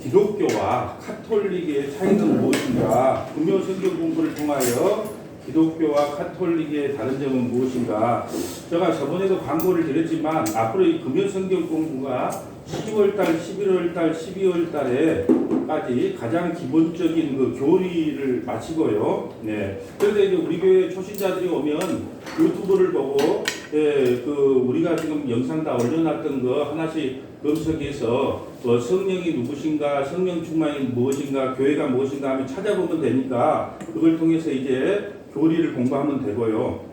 기독교와 카톨릭의 차이는 무엇인가? 금요 성경 공부를 통하여 기독교와 카톨릭의 다른 점은 무엇인가? 제가 저번에도 광고를 드렸지만 앞으로 이 금요 성경 공부가 10월달, 11월달, 12월달에까지 가장 기본적인 그 교리를 마치고요. 네. 그런데 이제 우리 교회 초신자들이 오면 유튜브를 보고 우리가 지금 영상 다 올려놨던 거 하나씩 검색해서 성령이 누구신가, 성령 충만이 무엇인가, 교회가 무엇인가 하면 찾아보면 되니까 그걸 통해서 이제 교리를 공부하면 되고요.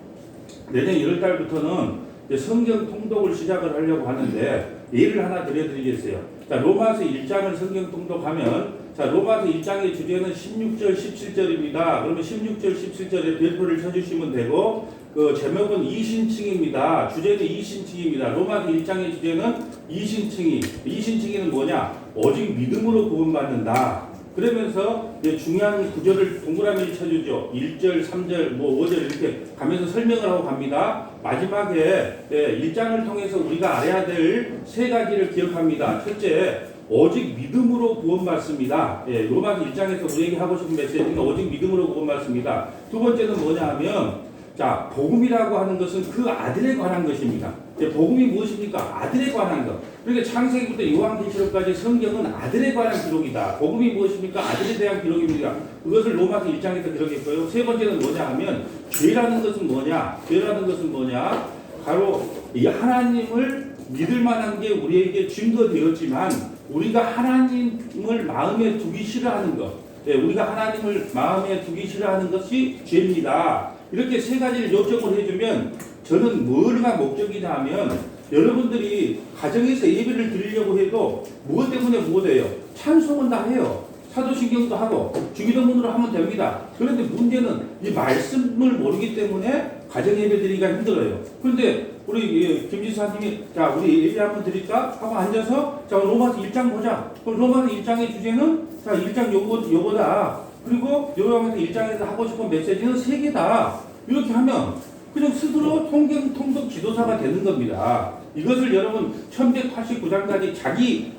내년 1월달부터는 성경 통독을 시작을 하려고 하는데 예를 하나 드려드리겠어요. 자, 로마서 1장을 성경 통독하면 자, 로마서 1장의 주제는 16절, 17절입니다. 그러면 16절, 17절에 별표를 쳐주시면 되고 그 제목은 이신칭입니다. 주제는 이신칭입니다. 로마서 1장의 주제는 이신칭이는 뭐냐? 오직 믿음으로 구원받는다. 그러면서 이제 중요한 구절을 동그라미를 쳐주죠. 1절, 3절, 5절 이렇게 가면서 설명을 하고 갑니다. 마지막에 1장을 통해서 우리가 알아야 될 세 가지를 기억합니다. 첫째, 오직 믿음으로 구원받습니다. 로마서 1장에서 우리에게 하고 싶은 메시지는 오직 믿음으로 구원받습니다. 두 번째는 뭐냐 하면 자, 복음이라고 하는 것은 그 아들에 관한 것입니다. 복음이 무엇입니까? 아들에 관한 것. 그러니까 창세기부터 요한계시록까지 성경은 아들에 관한 기록이다. 복음이 무엇입니까? 아들에 대한 기록입니다. 그것을 로마서 1장에서 기록했고요. 세 번째는 뭐냐 하면 죄라는 것은 뭐냐? 죄라는 것은 뭐냐? 바로 이 하나님을 믿을 만한 게 우리에게 증거되었지만 우리가 하나님을 마음에 두기 싫어하는 것. 우리가 하나님을 마음에 두기 싫어하는 것이 죄입니다. 이렇게 세 가지를 요청을 해주면 저는 뭐가 목적이냐 하면 여러분들이 가정에서 예배를 드리려고 해도 무엇 때문에 못해요? 찬송은 다 해요. 사도신경도 하고 주기도문으로 하면 됩니다. 그런데 문제는 이 말씀을 모르기 때문에 가정 예배 드리기가 힘들어요. 그런데 우리 김지사님이 자 우리 예배 한번 드릴까? 하고 앉아서 자 로마서 1장 보자. 그럼 로마서 1장의 주제는 자 1장 요거다. 그리고 요한에서 1장에서 하고 싶은 메시지는 3개다. 이렇게 하면 그냥 스스로 성경 통독 지도사가 되는 겁니다. 이것을 여러분 1189장까지 자기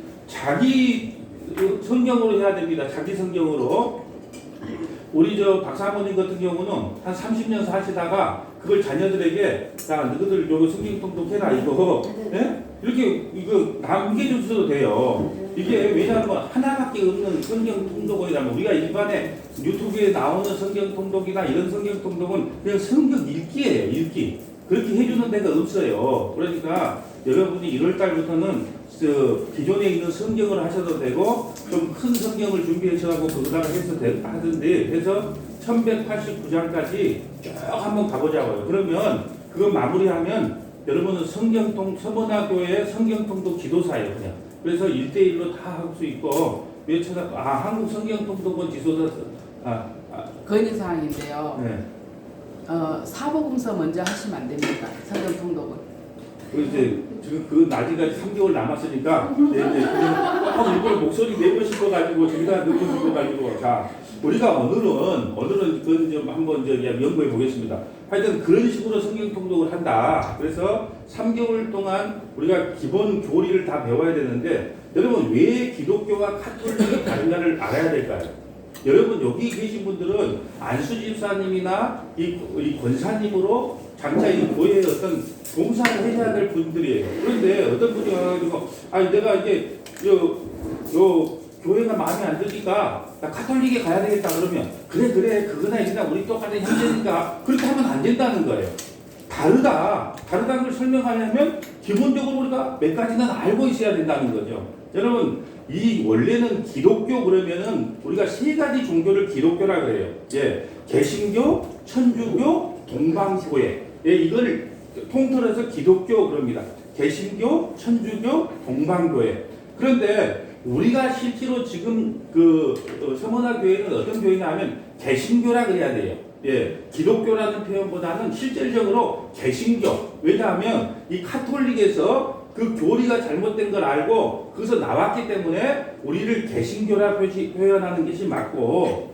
성경으로 해야 됩니다. 자기 성경으로. 우리 저 박사모님 같은 경우는 한 30년 사시다가 그걸 자녀들에게 자 너희들 요거 성경 통독해라 이거 이렇게 이거 남겨줄 수도 돼요. 이게 왜냐하면 하나밖에 없는 성경 통독이라면 우리가 일반에 유튜브에 나오는 성경 통독이나 이런 성경 통독은 그냥 성경 읽기예요. 읽기. 그렇게 해주는 데가 없어요. 그러니까 여러분이 1월달부터는 기존에 있는 성경을 하셔도 되고 좀 큰 성경을 준비하셔서 그거다가 해서 하던데 해서 1189장까지 쭉 한번 가보자고요. 그러면 그거 마무리하면 여러분은 서문화교회 성경통독 지도사예요. 그냥. 그래서 1대1로 다 할 수 있고 왜 한국 성경통독은 지도사 건의사항인데요. 네. 사복음서 먼저 하시면 안 됩니다. 성경통독은. 이제 지금 그 나지까지 3개월 남았으니까 이제 이걸 목소리 내고 싶어가지고 저기다 넣고 싶어가지고 자 우리가 오늘은 그건 좀 한번 이제 연구해 보겠습니다. 하여튼 그런 식으로 성경 통독을 한다. 그래서 3개월 동안 우리가 기본 교리를 다 배워야 되는데 여러분 왜 기독교와 카톨릭이 다른가를 알아야 될까요? 여러분 여기 계신 분들은 안수 집사님이나 이 권사님으로 장차 이 교회의 어떤 봉사를 해야 될 분들이에요. 그런데 어떤 분이 와가지고 아니 내가 이제 요 교회가 마음에 안 드니까 나 카톨릭에 가야 되겠다 그러면 그래 그거나 일이나 우리 똑같은 형제니까 그렇게 하면 안 된다는 거예요. 다르다는 걸 설명하려면 기본적으로 우리가 몇 가지는 알고 있어야 된다는 거죠. 여러분 이 원래는 기독교 그러면은 우리가 3가지 종교를 기독교라 그래요. 개신교, 천주교, 동방교회. 이걸 통틀어서 기독교 그럽니다. 개신교, 천주교, 동방교회. 그런데 우리가 실제로 지금 서문화 교회는 어떤 교회냐 하면 개신교라 그래야 돼요. 기독교라는 표현보다는 실질적으로 개신교. 왜냐하면 이 카톨릭에서 그 교리가 잘못된 걸 알고 거기서 나왔기 때문에 우리를 개신교라 표현하는 것이 맞고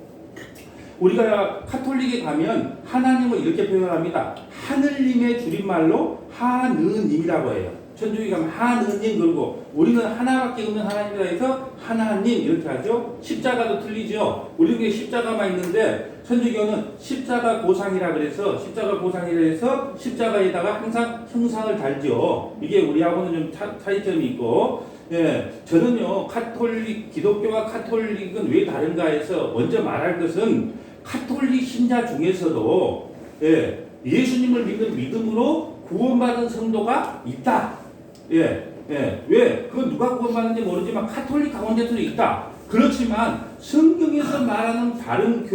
우리가 카톨릭에 가면 하나님을 이렇게 표현합니다. 하늘님의 줄임말로 하느님이라고 해요. 천주교가 하느님 그러고 우리는 하나밖에 없는 하나님이라 해서 하나님 이렇게 하죠. 십자가도 틀리죠. 우리는 십자가만 있는데 천주교는 십자가 고상이라 그래서 십자가 고상이라 해서 십자가에다가 항상 형상을 달죠. 이게 우리하고는 좀 차이점이 있고, 예, 저는요 카톨릭 기독교와 카톨릭은 왜 다른가 해서 먼저 말할 것은 카톨릭 신자 중에서도 예, 예수님을 믿는 믿음으로 구원받은 성도가 있다. 예, 예, 왜? 그건 누가 구원받는지 모르지만 카톨릭 가운데서도 있다. 그렇지만 성경에서 말하는 다른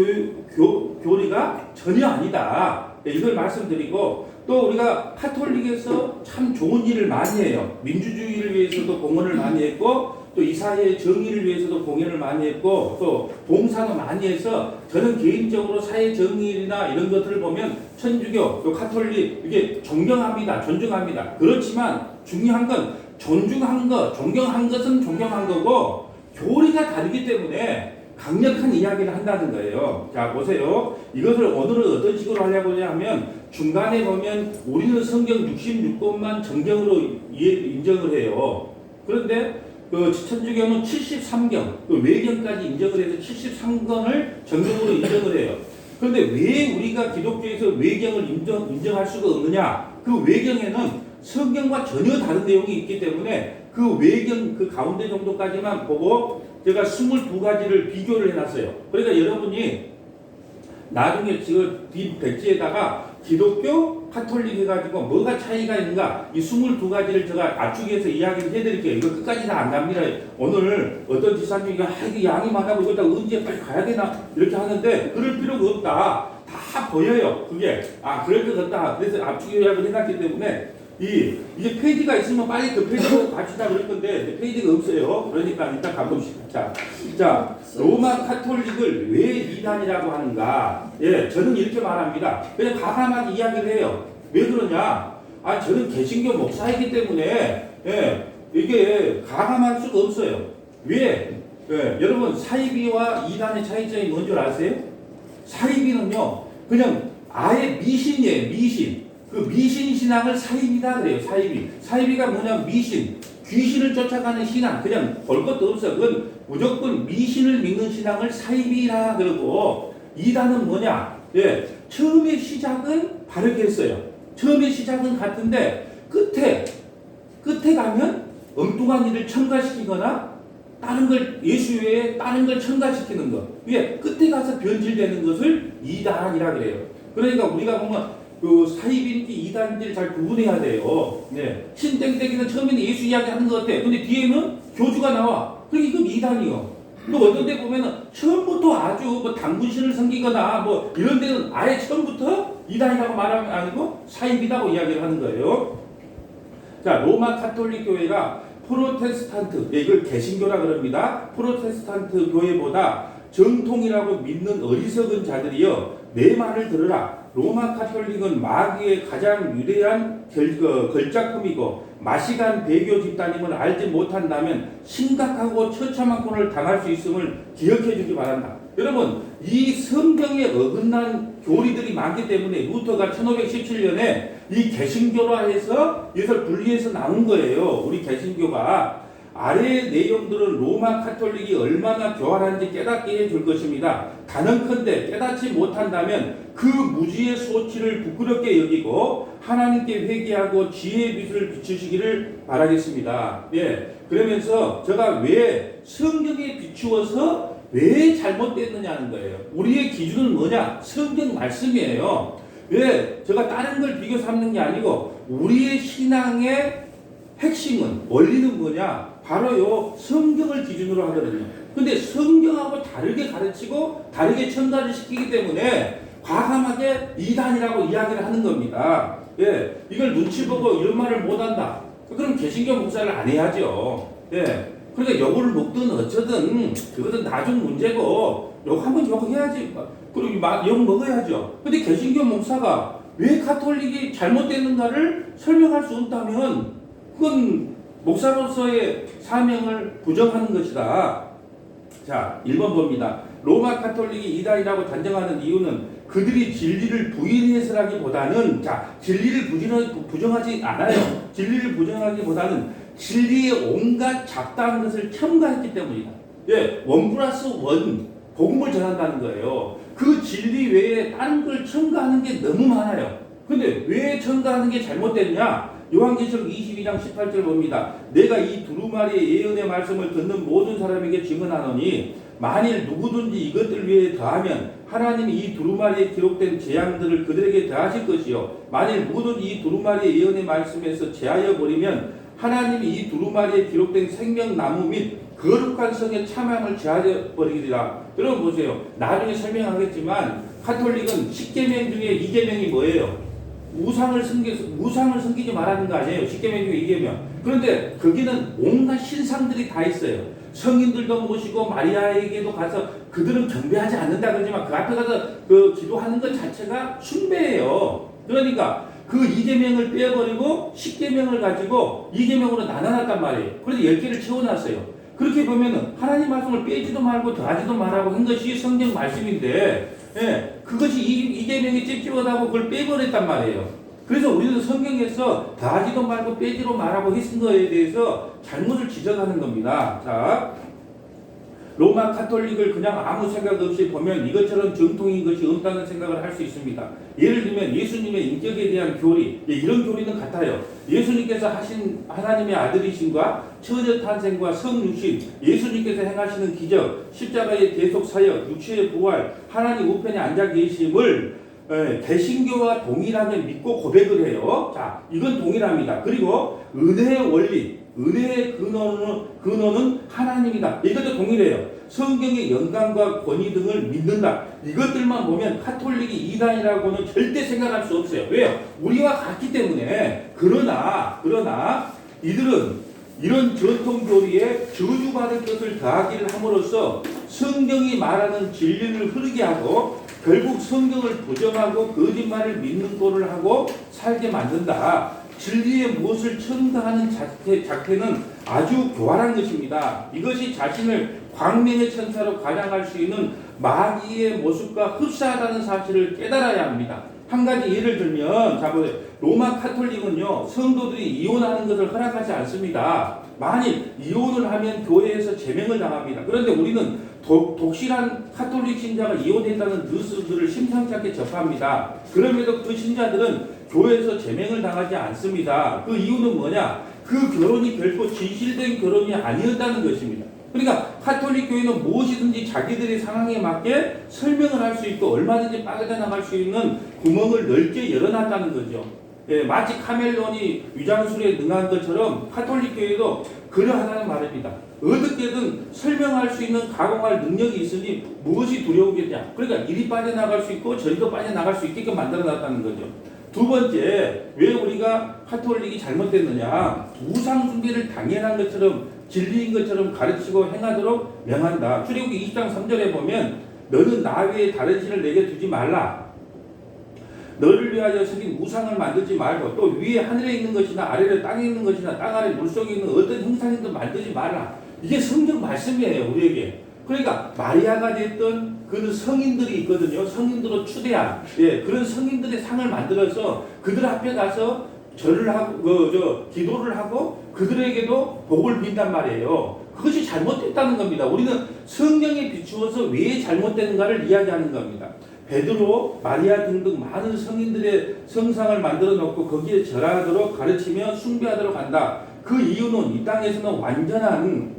교리가 전혀 아니다. 예, 이걸 말씀드리고 또 우리가 카톨릭에서 참 좋은 일을 많이 해요. 민주주의를 위해서도 공헌을 많이 했고 또 이 사회의 정의를 위해서도 공헌을 많이 했고 또 봉사도 많이 해서 저는 개인적으로 사회 정의나 이런 것들을 보면 천주교 또 카톨릭 이게 존경합니다. 존중합니다. 그렇지만 중요한 건 존중한 것, 존경한 것은 존경한 거고 교리가 다르기 때문에 강력한 이야기를 한다는 거예요. 자, 보세요. 이것을 오늘은 어떤 식으로 하려고 하면 중간에 보면 우리는 성경 66권만 정경으로 인정을 해요. 그런데 그 천주교는 73경, 그 외경까지 인정을 해서 73권을 정경으로 인정을 해요. 그런데 왜 우리가 기독교에서 외경을 인정할 수가 없느냐? 그 외경에는 성경과 전혀 다른 내용이 있기 때문에 그 외경 그 가운데 정도까지만 보고 제가 22가지를 비교를 해놨어요. 그러니까 여러분이 나중에 지금 뒷 백지에다가 기독교, 카톨릭 해가지고 뭐가 차이가 있는가 이 22가지를 제가 압축해서 이야기를 해드릴게요. 이거 끝까지 다 안 갑니다. 오늘 어떤 지사님이 이게 양이 많아고 이거 다 언제 빨리 가야 되나 이렇게 하는데 그럴 필요가 없다. 다 보여요. 그게 그럴 것 같다. 그래서 압축 요약을 해놨기 때문에 이제 페이지가 있으면 빨리 그 페이지로 갑시다 그럴 건데 페이지가 없어요. 그러니까 일단 가봅시다. 자, 로마 카톨릭을 왜 이단이라고 하는가? 예, 저는 이렇게 말합니다. 그냥 과감하게 이야기를 해요. 왜 그러냐? 저는 개신교 목사이기 때문에 예, 이게 가감할 수가 없어요. 왜? 예, 여러분 사이비와 이단의 차이점이 뭔 줄 아세요? 사이비는요, 그냥 아예 미신이에요. 미신. 그 미신 신앙을 사이비다 그래요. 사이비. 사이비가 뭐냐면 미신. 귀신을 쫓아가는 신앙. 그냥 볼 것도 없어. 그건 무조건 미신을 믿는 신앙을 사이비라 그러고 이단은 뭐냐? 예. 처음에 시작은 바르게 했어요. 처음에 시작은 같은데 끝에 가면 엉뚱한 일을 첨가시키거나 다른 걸 예수 외에 다른 걸 첨가시키는 것. 이게 끝에 가서 변질되는 것을 이단이라 그래요. 그러니까 우리가 보면 그 사이비인지 이단인지를 잘 구분해야 돼요. 네. 신땡땡이는 처음에는 예수 이야기하는 것 같아. 근데 뒤에는 교주가 나와. 그러니까 이건 이단이요. 또 어떤 데 보면은 처음부터 아주 뭐 당군신을 섬기거나 뭐 이런 데는 아예 처음부터 이단이라고 말하면 아니고 사이비라고 이야기를 하는 거예요. 자, 로마 카톨릭 교회가 프로테스탄트, 이걸 개신교라 그럽니다. 프로테스탄트 교회보다 정통이라고 믿는 어리석은 자들이여 내 말을 들으라. 로마 카톨릭은 마귀의 가장 위대한 걸작품이고 마시간 배교 집단임을 알지 못한다면 심각하고 처참한 곤을 당할 수 있음을 기억해 주기 바란다. 여러분, 이 성경에 어긋난 교리들이 많기 때문에 루터가 1517년에 이 개신교라 해서 이것을 분리해서 나온 거예요. 우리 개신교가. 아래의 내용들은 로마 카톨릭이 얼마나 교활한지 깨닫게 해줄 것입니다. 단언컨대 깨닫지 못한다면 그 무지의 소치를 부끄럽게 여기고 하나님께 회개하고 지혜의 빛을 비추시기를 바라겠습니다. 예, 그러면서 제가 왜 성경에 비추어서 왜 잘못됐느냐는 거예요. 우리의 기준은 뭐냐? 성경 말씀이에요. 왜 제가 다른 걸 비교 삼는 게 아니고 우리의 신앙의 핵심은 원리는 뭐냐? 바로요 성경을 기준으로 하거든요. 근데 성경하고 다르게 가르치고 다르게 첨가를 시키기 때문에 과감하게 이단이라고 이야기를 하는 겁니다. 예, 이걸 눈치 보고 이런 말을 못한다. 그럼 개신교 목사를 안 해야죠. 예, 그러니까 욕을 먹든 어쩌든 그것은 나중 문제고 욕 한번 욕해야지. 그리고 욕 먹어야죠. 근데 개신교 목사가 왜 카톨릭이 잘못됐는가를 설명할 수 없다면 그건 목사로서의 사명을 부정하는 것이다. 자, 1번 봅니다. 로마 카톨릭이 이단이라고 단정하는 이유는 그들이 진리를 부인해서라기보다는 진리를 부정하지 않아요. 진리를 부정하기보다는 진리의 온갖 잡다한 것을 첨가했기 때문이다. 예, 1+1 복음을 전한다는 거예요. 그 진리 외에 다른 걸 첨가하는 게 너무 많아요. 근데 왜 첨가하는 게 잘못됐냐? 요한계시록 22장 18절 봅니다. 내가 이 두루마리의 예언의 말씀을 듣는 모든 사람에게 증언하노니 만일 누구든지 이것들 위에 더하면 하나님이 이 두루마리에 기록된 재앙들을 그들에게 더하실 것이요 만일 누구든지 이 두루마리의 예언의 말씀에서 제하여 버리면 하나님이 이 두루마리에 기록된 생명나무 및 거룩한 성의 참함을 제하여 버리리라. 여러분 보세요. 나중에 설명하겠지만 카톨릭은 10계명 중에 2계명이 뭐예요? 우상을 섬기지 말라는 거 아니에요. 10계명 중에 2계명. 그런데 거기는 온갖 신상들이 다 있어요. 성인들도 모시고 마리아에게도 가서 그들은 경배하지 않는다 그러지만 그 앞에 가서 그 기도하는 것 자체가 숭배예요. 그러니까 그 2계명을 빼버리고 10계명을 가지고 2계명으로 나눠놨단 말이에요. 그래서 10개를 채워놨어요. 그렇게 보면은 하나님 말씀을 빼지도 말고 더하지도 말라고 한 것이 성경 말씀인데, 예, 그것이 2계명이 찝찝하다고 그걸 빼버렸단 말이에요. 그래서 우리는 성경에서 더하지도 말고 빼지도 말라고 했은 거에 대해서 잘못을 지적하는 겁니다. 자, 로마 카톨릭을 그냥 아무 생각 없이 보면 이것처럼 정통인 것이 없다는 생각을 할 수 있습니다. 예를 들면 예수님의 인격에 대한 교리, 이런 교리는 같아요. 예수님께서 하신 하나님의 아들이신과 처녀 탄생과 성육신, 예수님께서 행하시는 기적, 십자가의 계속 사역, 육체의 부활, 하나님 우편에 앉아 계심을 개신교와 동일하게 믿고 고백을 해요. 자, 이건 동일합니다. 그리고 은혜의 원리, 은혜의 근원은 하나님이다. 이것도 동일해요. 성경의 영감과 권위 등을 믿는다. 이것들만 보면 카톨릭이 이단이라고는 절대 생각할 수 없어요. 왜요? 우리와 같기 때문에. 그러나 이들은 이런 전통 교리에 저주받을 것을 더하기를 함으로써 성경이 말하는 진리를 흐르게 하고 결국 성경을 부정하고 거짓말을 믿는 꼴을 하고 살게 만든다. 진리의 무엇을 첨가하는 자태는 아주 교활한 것입니다. 이것이 자신을 광명의 천사로 가장할 수 있는 마귀의 모습과 흡사하다는 사실을 깨달아야 합니다. 한 가지 예를 들면, 자 보세요. 로마 카톨릭은요, 성도들이 이혼하는 것을 허락하지 않습니다. 만일 이혼을 하면 교회에서 제명을 당합니다. 그런데 우리는 독실한 카톨릭 신자가 이혼했다는 뉴스들을 심상치 않게 접합니다. 그럼에도 그 신자들은 교회에서 제명을 당하지 않습니다. 그 이유는 뭐냐? 그 결혼이 결코 진실된 결혼이 아니었다는 것입니다. 그러니까 카톨릭 교회는 무엇이든지 자기들의 상황에 맞게 설명을 할 수 있고 얼마든지 빠져나갈 수 있는 구멍을 넓게 열어놨다는 거죠. 예, 마치 카멜론이 위장술에 능한 것처럼 카톨릭 교회도 그러하다는 말입니다. 어떻게든 설명할 수 있는 가공할 능력이 있으니 무엇이 두려우겠냐. 그러니까 이리 빠져나갈 수 있고 저리도 빠져나갈 수 있게끔 만들어놨다는 거죠. 두 번째, 왜 우리가 카톨릭이 잘못됐느냐. 우상 숭배를 당연한 것처럼 진리인 것처럼 가르치고 행하도록 명한다. 출애굽기 20장 3절에 보면 너는 나 외에 다른 신을 내게 두지 말라. 너를 위하여 새긴 우상을 만들지 말고 또 위에 하늘에 있는 것이나 아래에 땅에 있는 것이나 땅 아래 물속에 있는 어떤 형상이든 만들지 말라. 이게 성경 말씀이에요, 우리에게. 그러니까 마리아가 됐던 그 성인들이 있거든요. 성인들로 추대한 그런 성인들의 상을 만들어서 그들 앞에 가서 절을 하고 기도를 하고 그들에게도 복을 빈단 말이에요. 그것이 잘못됐다는 겁니다. 우리는 성경에 비추어서 왜 잘못되는가를 이야기하는 겁니다. 베드로, 마리아 등등 많은 성인들의 성상을 만들어 놓고 거기에 절하도록 가르치며 숭배하도록 한다. 그 이유는 이 땅에서는 완전한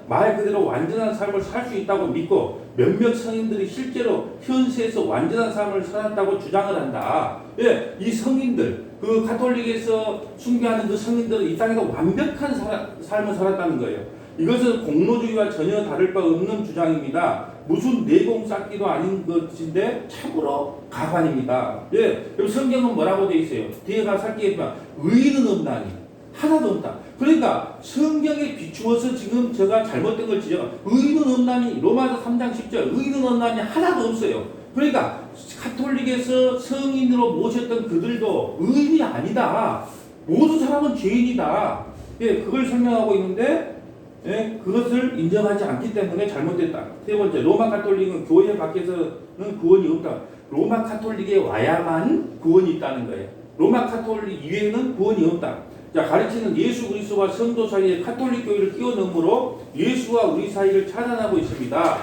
말 그대로 완전한 삶을 살 수 있다고 믿고 몇몇 성인들이 실제로 현세에서 완전한 삶을 살았다고 주장을 한다. 예, 이 성인들, 그 카톨릭에서 숭배하는 그 성인들은 이 땅에서 완벽한 삶을 살았다는 거예요. 이것은 공로주의와 전혀 다를 바 없는 주장입니다. 무슨 내공 쌓기도 아닌 것인데 참으로 가관입니다. 예, 그럼 성경은 뭐라고 되어 있어요? 뒤에 가서 살기에만 의인은 없나니. 하나도 없다. 그러니까 성경에 비추어서 지금 제가 잘못된 걸 지적. 의인은 없나니. 로마서 3장 10절. 의인은 없나니 하나도 없어요. 그러니까 카톨릭에서 성인으로 모셨던 그들도 의인이 아니다. 모든 사람은 죄인이다. 예, 그걸 설명하고 있는데 예? 그것을 인정하지 않기 때문에 잘못됐다. 세 번째, 로마 가톨릭은 교회 밖에서는 구원이 없다. 로마 가톨릭에 와야만 구원이 있다는 거예요. 로마 가톨릭 이외에는 구원이 없다. 자, 가르치는 예수 그리스도와 성도 사이에 가톨릭 교회를 끼워 넣음으로 예수와 우리 사이를 차단하고 있습니다.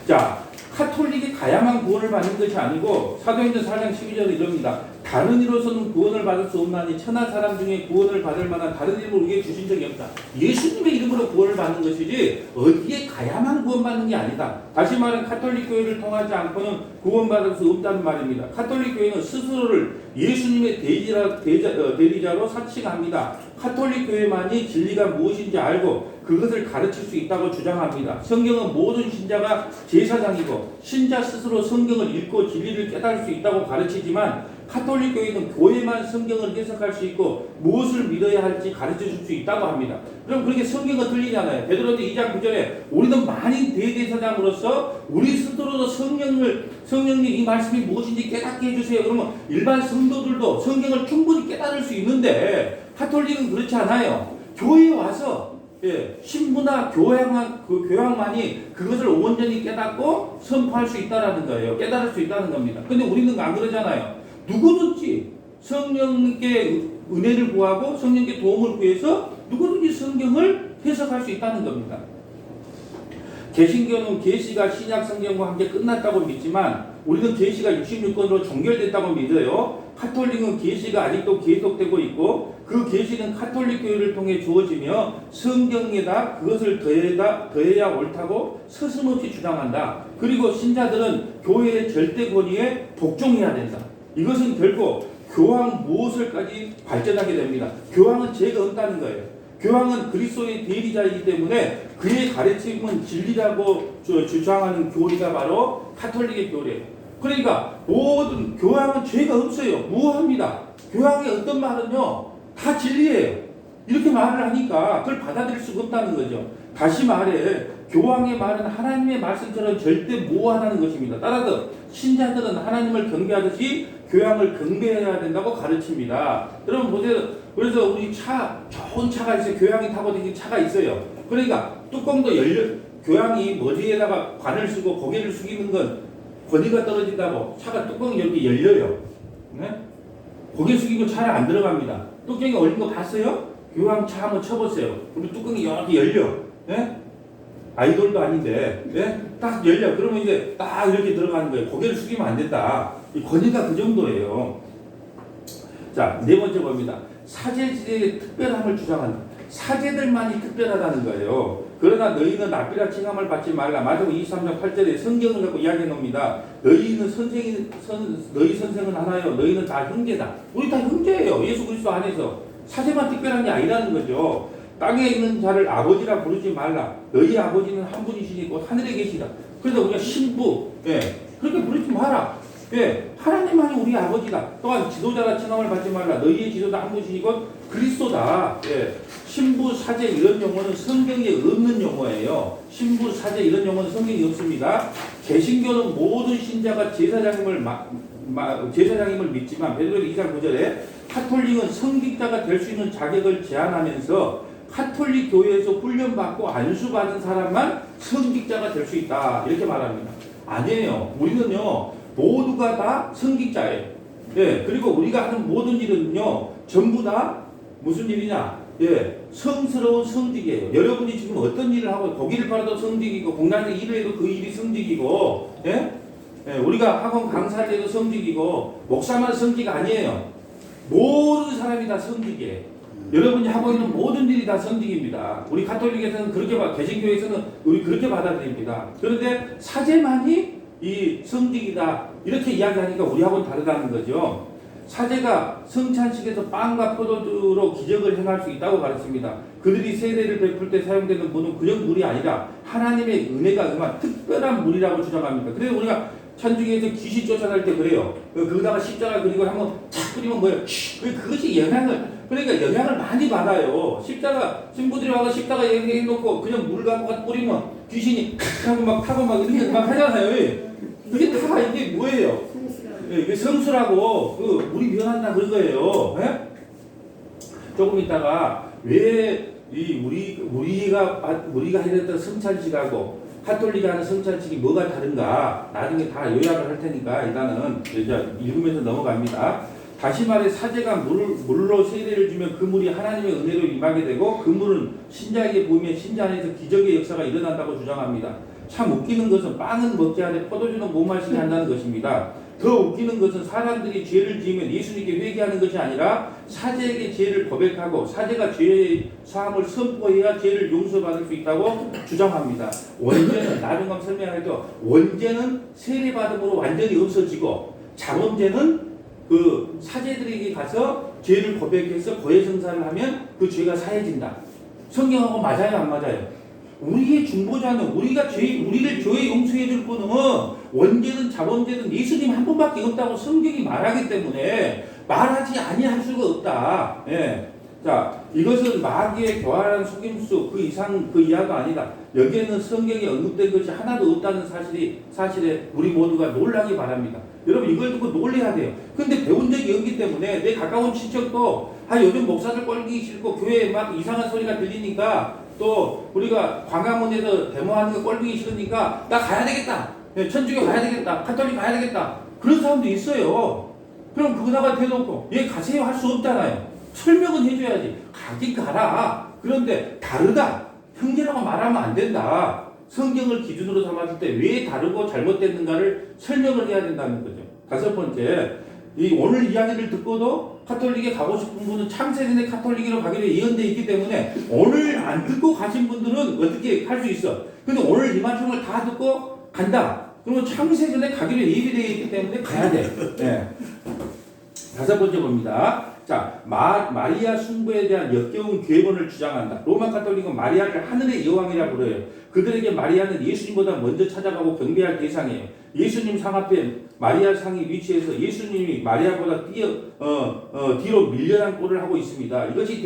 자, 가톨릭에 가야만 구원을 받는 것이 아니고 사도행전 4장 12절에 이럽니다. 다른 이로서는 구원을 받을 수 없나니 천하 사람 중에 구원을 받을 만한 다른 이름을 우리에게 주신 적이 없다. 예수님의 이름으로 구원을 받는 것이지 어디에 가야만 구원받는 게 아니다. 다시 말하면 가톨릭 교회를 통하지 않고는 구원받을 수 없다는 말입니다. 가톨릭 교회는 스스로를 예수님의 대리자로 사칭합니다. 가톨릭 교회만이 진리가 무엇인지 알고 그것을 가르칠 수 있다고 주장합니다. 성경은 모든 신자가 제사장이고 신자 스스로 성경을 읽고 진리를 깨달을 수 있다고 가르치지만 가톨릭 교회는 교회만 성경을 해석할 수 있고 무엇을 믿어야 할지 가르쳐 줄 수 있다고 합니다. 그럼 그렇게 성경은 틀리잖아요. 베드로서 2장 9절에 우리는 만인 대제사장으로서 우리 스스로도 성령님 이 말씀이 무엇인지 깨닫게 해주세요. 그러면 일반 성도들도 성경을 충분히 깨달을 수 있는데 가톨릭은 그렇지 않아요. 교회에 와서 신부나 교황만이 그것을 온전히 깨닫고 선포할 수 있다라는 거예요. 깨달을 수 있다는 겁니다. 근데 우리는 안 그러잖아요. 누구든지 성령께 은혜를 구하고 성령께 도움을 구해서 누구든지 성경을 해석할 수 있다는 겁니다. 개신교는 계시가 신약 성경과 함께 끝났다고 믿지만 우리는 계시가 66권으로 종결됐다고 믿어요. 가톨릭은 계시가 아직도 계속되고 있고 그 계시는 가톨릭 교회를 통해 주어지며 성경에다 그것을 더해야 옳다고 서슴없이 주장한다. 그리고 신자들은 교회의 절대 권위에 복종해야 된다. 이것은 결국 교황 무엇을까지 발전하게 됩니다. 교황은 죄가 없다는 거예요. 교황은 그리스도의 대리자이기 때문에 그의 가르침은 진리라고 주장하는 교리가 바로 가톨릭의 교리예요. 그러니까 모든 교황은 죄가 없어요. 무효합니다. 교황의 어떤 말은요 다 진리예요. 이렇게 말을 하니까 그걸 받아들일 수가 없다는 거죠. 다시 말해 교황의 말은 하나님의 말씀처럼 절대 무효하다는 것입니다. 따라서 신자들은 하나님을 경배하듯이 교황을 경배해야 된다고 가르칩니다. 여러분 보세요. 그래서 우리 좋은 차가 있어요. 교황이 타고 다니는 차가 있어요. 그러니까 뚜껑도 열려, 교황이 머리에다가 관을 쓰고 고개를 숙이는 건 권위가 떨어진다고 차가 뚜껑이 이렇게 열려요. 네? 고개 숙이고 차에 안 들어갑니다. 뚜껑이 열린 거 봤어요? 교황 차 한번 쳐보세요. 그리고 뚜껑이 이렇게 열려. 네? 아이돌도 아닌데, 네? 딱 열려. 그러면 이제 딱 이렇게 들어가는 거예요. 고개를 숙이면 안 된다. 이 권위가 그 정도예요. 자, 네 번째 봅니다. 사제들의 특별함을 주장한다. 사제들만이 특별하다는 거예요. 그러나 너희는 납비라 칭함을 받지 말라. 마태복음 23장 8절에 성경을 갖고 이야기해 놉니다. 너희 선생은 하나요. 너희는 다 형제다. 우리 다 형제예요. 예수 그리스도 안에서. 사제만 특별한 게 아니라는 거죠. 땅에 있는 자를 아버지라 부르지 말라. 너희 아버지는 한 분이시니 곧 하늘에 계시다. 그래서 우리가 신부, 그렇게 부르지 마라. 하나님만이 우리 아버지다. 또한 지도자라 칭함을 받지 말라. 너희의 지도자 한 분이시니 곧 그리스도다. 신부, 사제 이런 용어는 성경에 없는 용어예요. 신부, 사제 이런 용어는 성경에 없습니다. 개신교는 모든 신자가 제사장임을 믿지만 베드로서 2장 9절에 가톨릭은 성직자가 될 수 있는 자격을 제한하면서 가톨릭 교회에서 훈련받고 안수받은 사람만 성직자가 될 수 있다. 이렇게 말합니다. 아니에요. 우리는요 모두가 다 성직자예요. 그리고 우리가 하는 모든 일은요 전부 다 무슨 일이냐? 성스러운 성직이에요. 여러분이 지금 어떤 일을 하고 고기를 팔아도 성직이고 공단에서 일을 해도 그 일이 성직이고, 우리가 학원 강사할 때도 성직이고 목사만 성직 아니에요. 모든 사람이 다 성직이에요. 여러분이 하고 있는 모든 일이 다 성직입니다. 우리 가톨릭에서는 그렇게 개신교에서는 우리 그렇게 받아들입니다. 그런데 사제만이 이 성직이다 이렇게 이야기하니까 우리하고는 다르다는 거죠. 사제가 성찬식에서 빵과 포도주로 기적을 행할 수 있다고 가르칩니다. 그들이 세례를 베풀 때 사용되는 물은 그냥 물이 아니라 하나님의 은혜가 응한 특별한 물이라고 주장합니다. 그래서 우리가 천주교에서 귀신 쫓아낼 때 그래요. 거기다가 십자가 그리고 한번 탁 뿌리면 뭐예요? 그것이 영향을 많이 받아요. 십자가 신부들이 와서 십자가 해놓고 그냥 물 갖고 뿌리면 귀신이 하고 막 타고 막 이렇게 막 하잖아요. 이게 다 이게 뭐예요? 이게 성수라고 물이 변한다 그런 거예요. 조금 있다가 왜 우리가 해냈던 성찬식하고 카톨릭이 하는 성찬식이 뭐가 다른가 나중에 다 요약을 할 테니까 일단은 이제 읽으면서 넘어갑니다. 다시 말해 사제가 물로 세례를 주면 그 물이 하나님의 은혜로 임하게 되고 그 물은 신자에게 부으면 신자 안에서 기적의 역사가 일어난다고 주장합니다. 참 웃기는 것은 빵은 먹게 하되 포도주는 못 마시게 한다는 것입니다. 더 웃기는 것은 사람들이 죄를 지으면 예수님께 회개하는 것이 아니라 사제에게 죄를 고백하고 사제가 죄의 사함을 선포해야 죄를 용서받을 수 있다고 주장합니다. 원죄는 나중에 한번 설명해도 원죄는 세례받음으로 완전히 없어지고 자범죄는 그 사제들에게 가서 죄를 고백해서 고해성사를 하면 그 죄가 사해진다. 성경하고 맞아요, 안 맞아요? 우리의 중보자는 우리를 죄 용서해 줄 분은 원죄든 자범죄든 예수님 한 분밖에 없다고 성경이 말하기 때문에 말하지 아니할 수가 없다. 예. 자, 이것은 마귀의 교활한 속임수 그 이상 그 이하가 아니다. 여기에는 성경에 언급된 것이 하나도 없다는 사실에 우리 모두가 놀라기 바랍니다. 여러분 이걸 듣고 놀래야 돼요. 근데 배운 적이 없기 때문에 내 가까운 친척도 요즘 목사들 꼴보기 싫고 교회에 막 이상한 소리가 들리니까 또 우리가 광화문에서 데모하는 거 꼴보기 싫으니까 나 가야 되겠다. 천주교 가야 되겠다. 카톨릭 가야 되겠다. 그런 사람도 있어요. 그럼 그거다가 대놓고 얘 가세요 할 수 없잖아요. 설명은 해줘야지. 가긴 가라. 그런데 다르다. 형제라고 말하면 안 된다. 성경을 기준으로 삼았을 때 왜 다르고 잘못됐는가를 설명을 해야 된다는 거죠. 다섯 번째, 오늘 이야기를 듣고도 카톨릭에 가고 싶은 분은 창세전에 카톨릭으로 가기로 예언되어 있기 때문에 오늘 안 듣고 가신 분들은 어떻게 할 수 있어? 근데 오늘 이 말씀을 다 듣고 간다. 그러면 창세전에 가기로 예비되어 있기 때문에 가야 돼. 네. 다섯 번째 봅니다. 자, 마리아 숭배에 대한 역겨운 궤변을 주장한다. 로마 카톨릭은 마리아를 하늘의 여왕이라 불러요. 그들에게 마리아는 예수님보다 먼저 찾아가고 경배할 대상이에요. 예수님 상 앞에 마리아 상이 위치해서 예수님이 마리아보다 뒤로 밀려난 꼴을 하고 있습니다. 이것에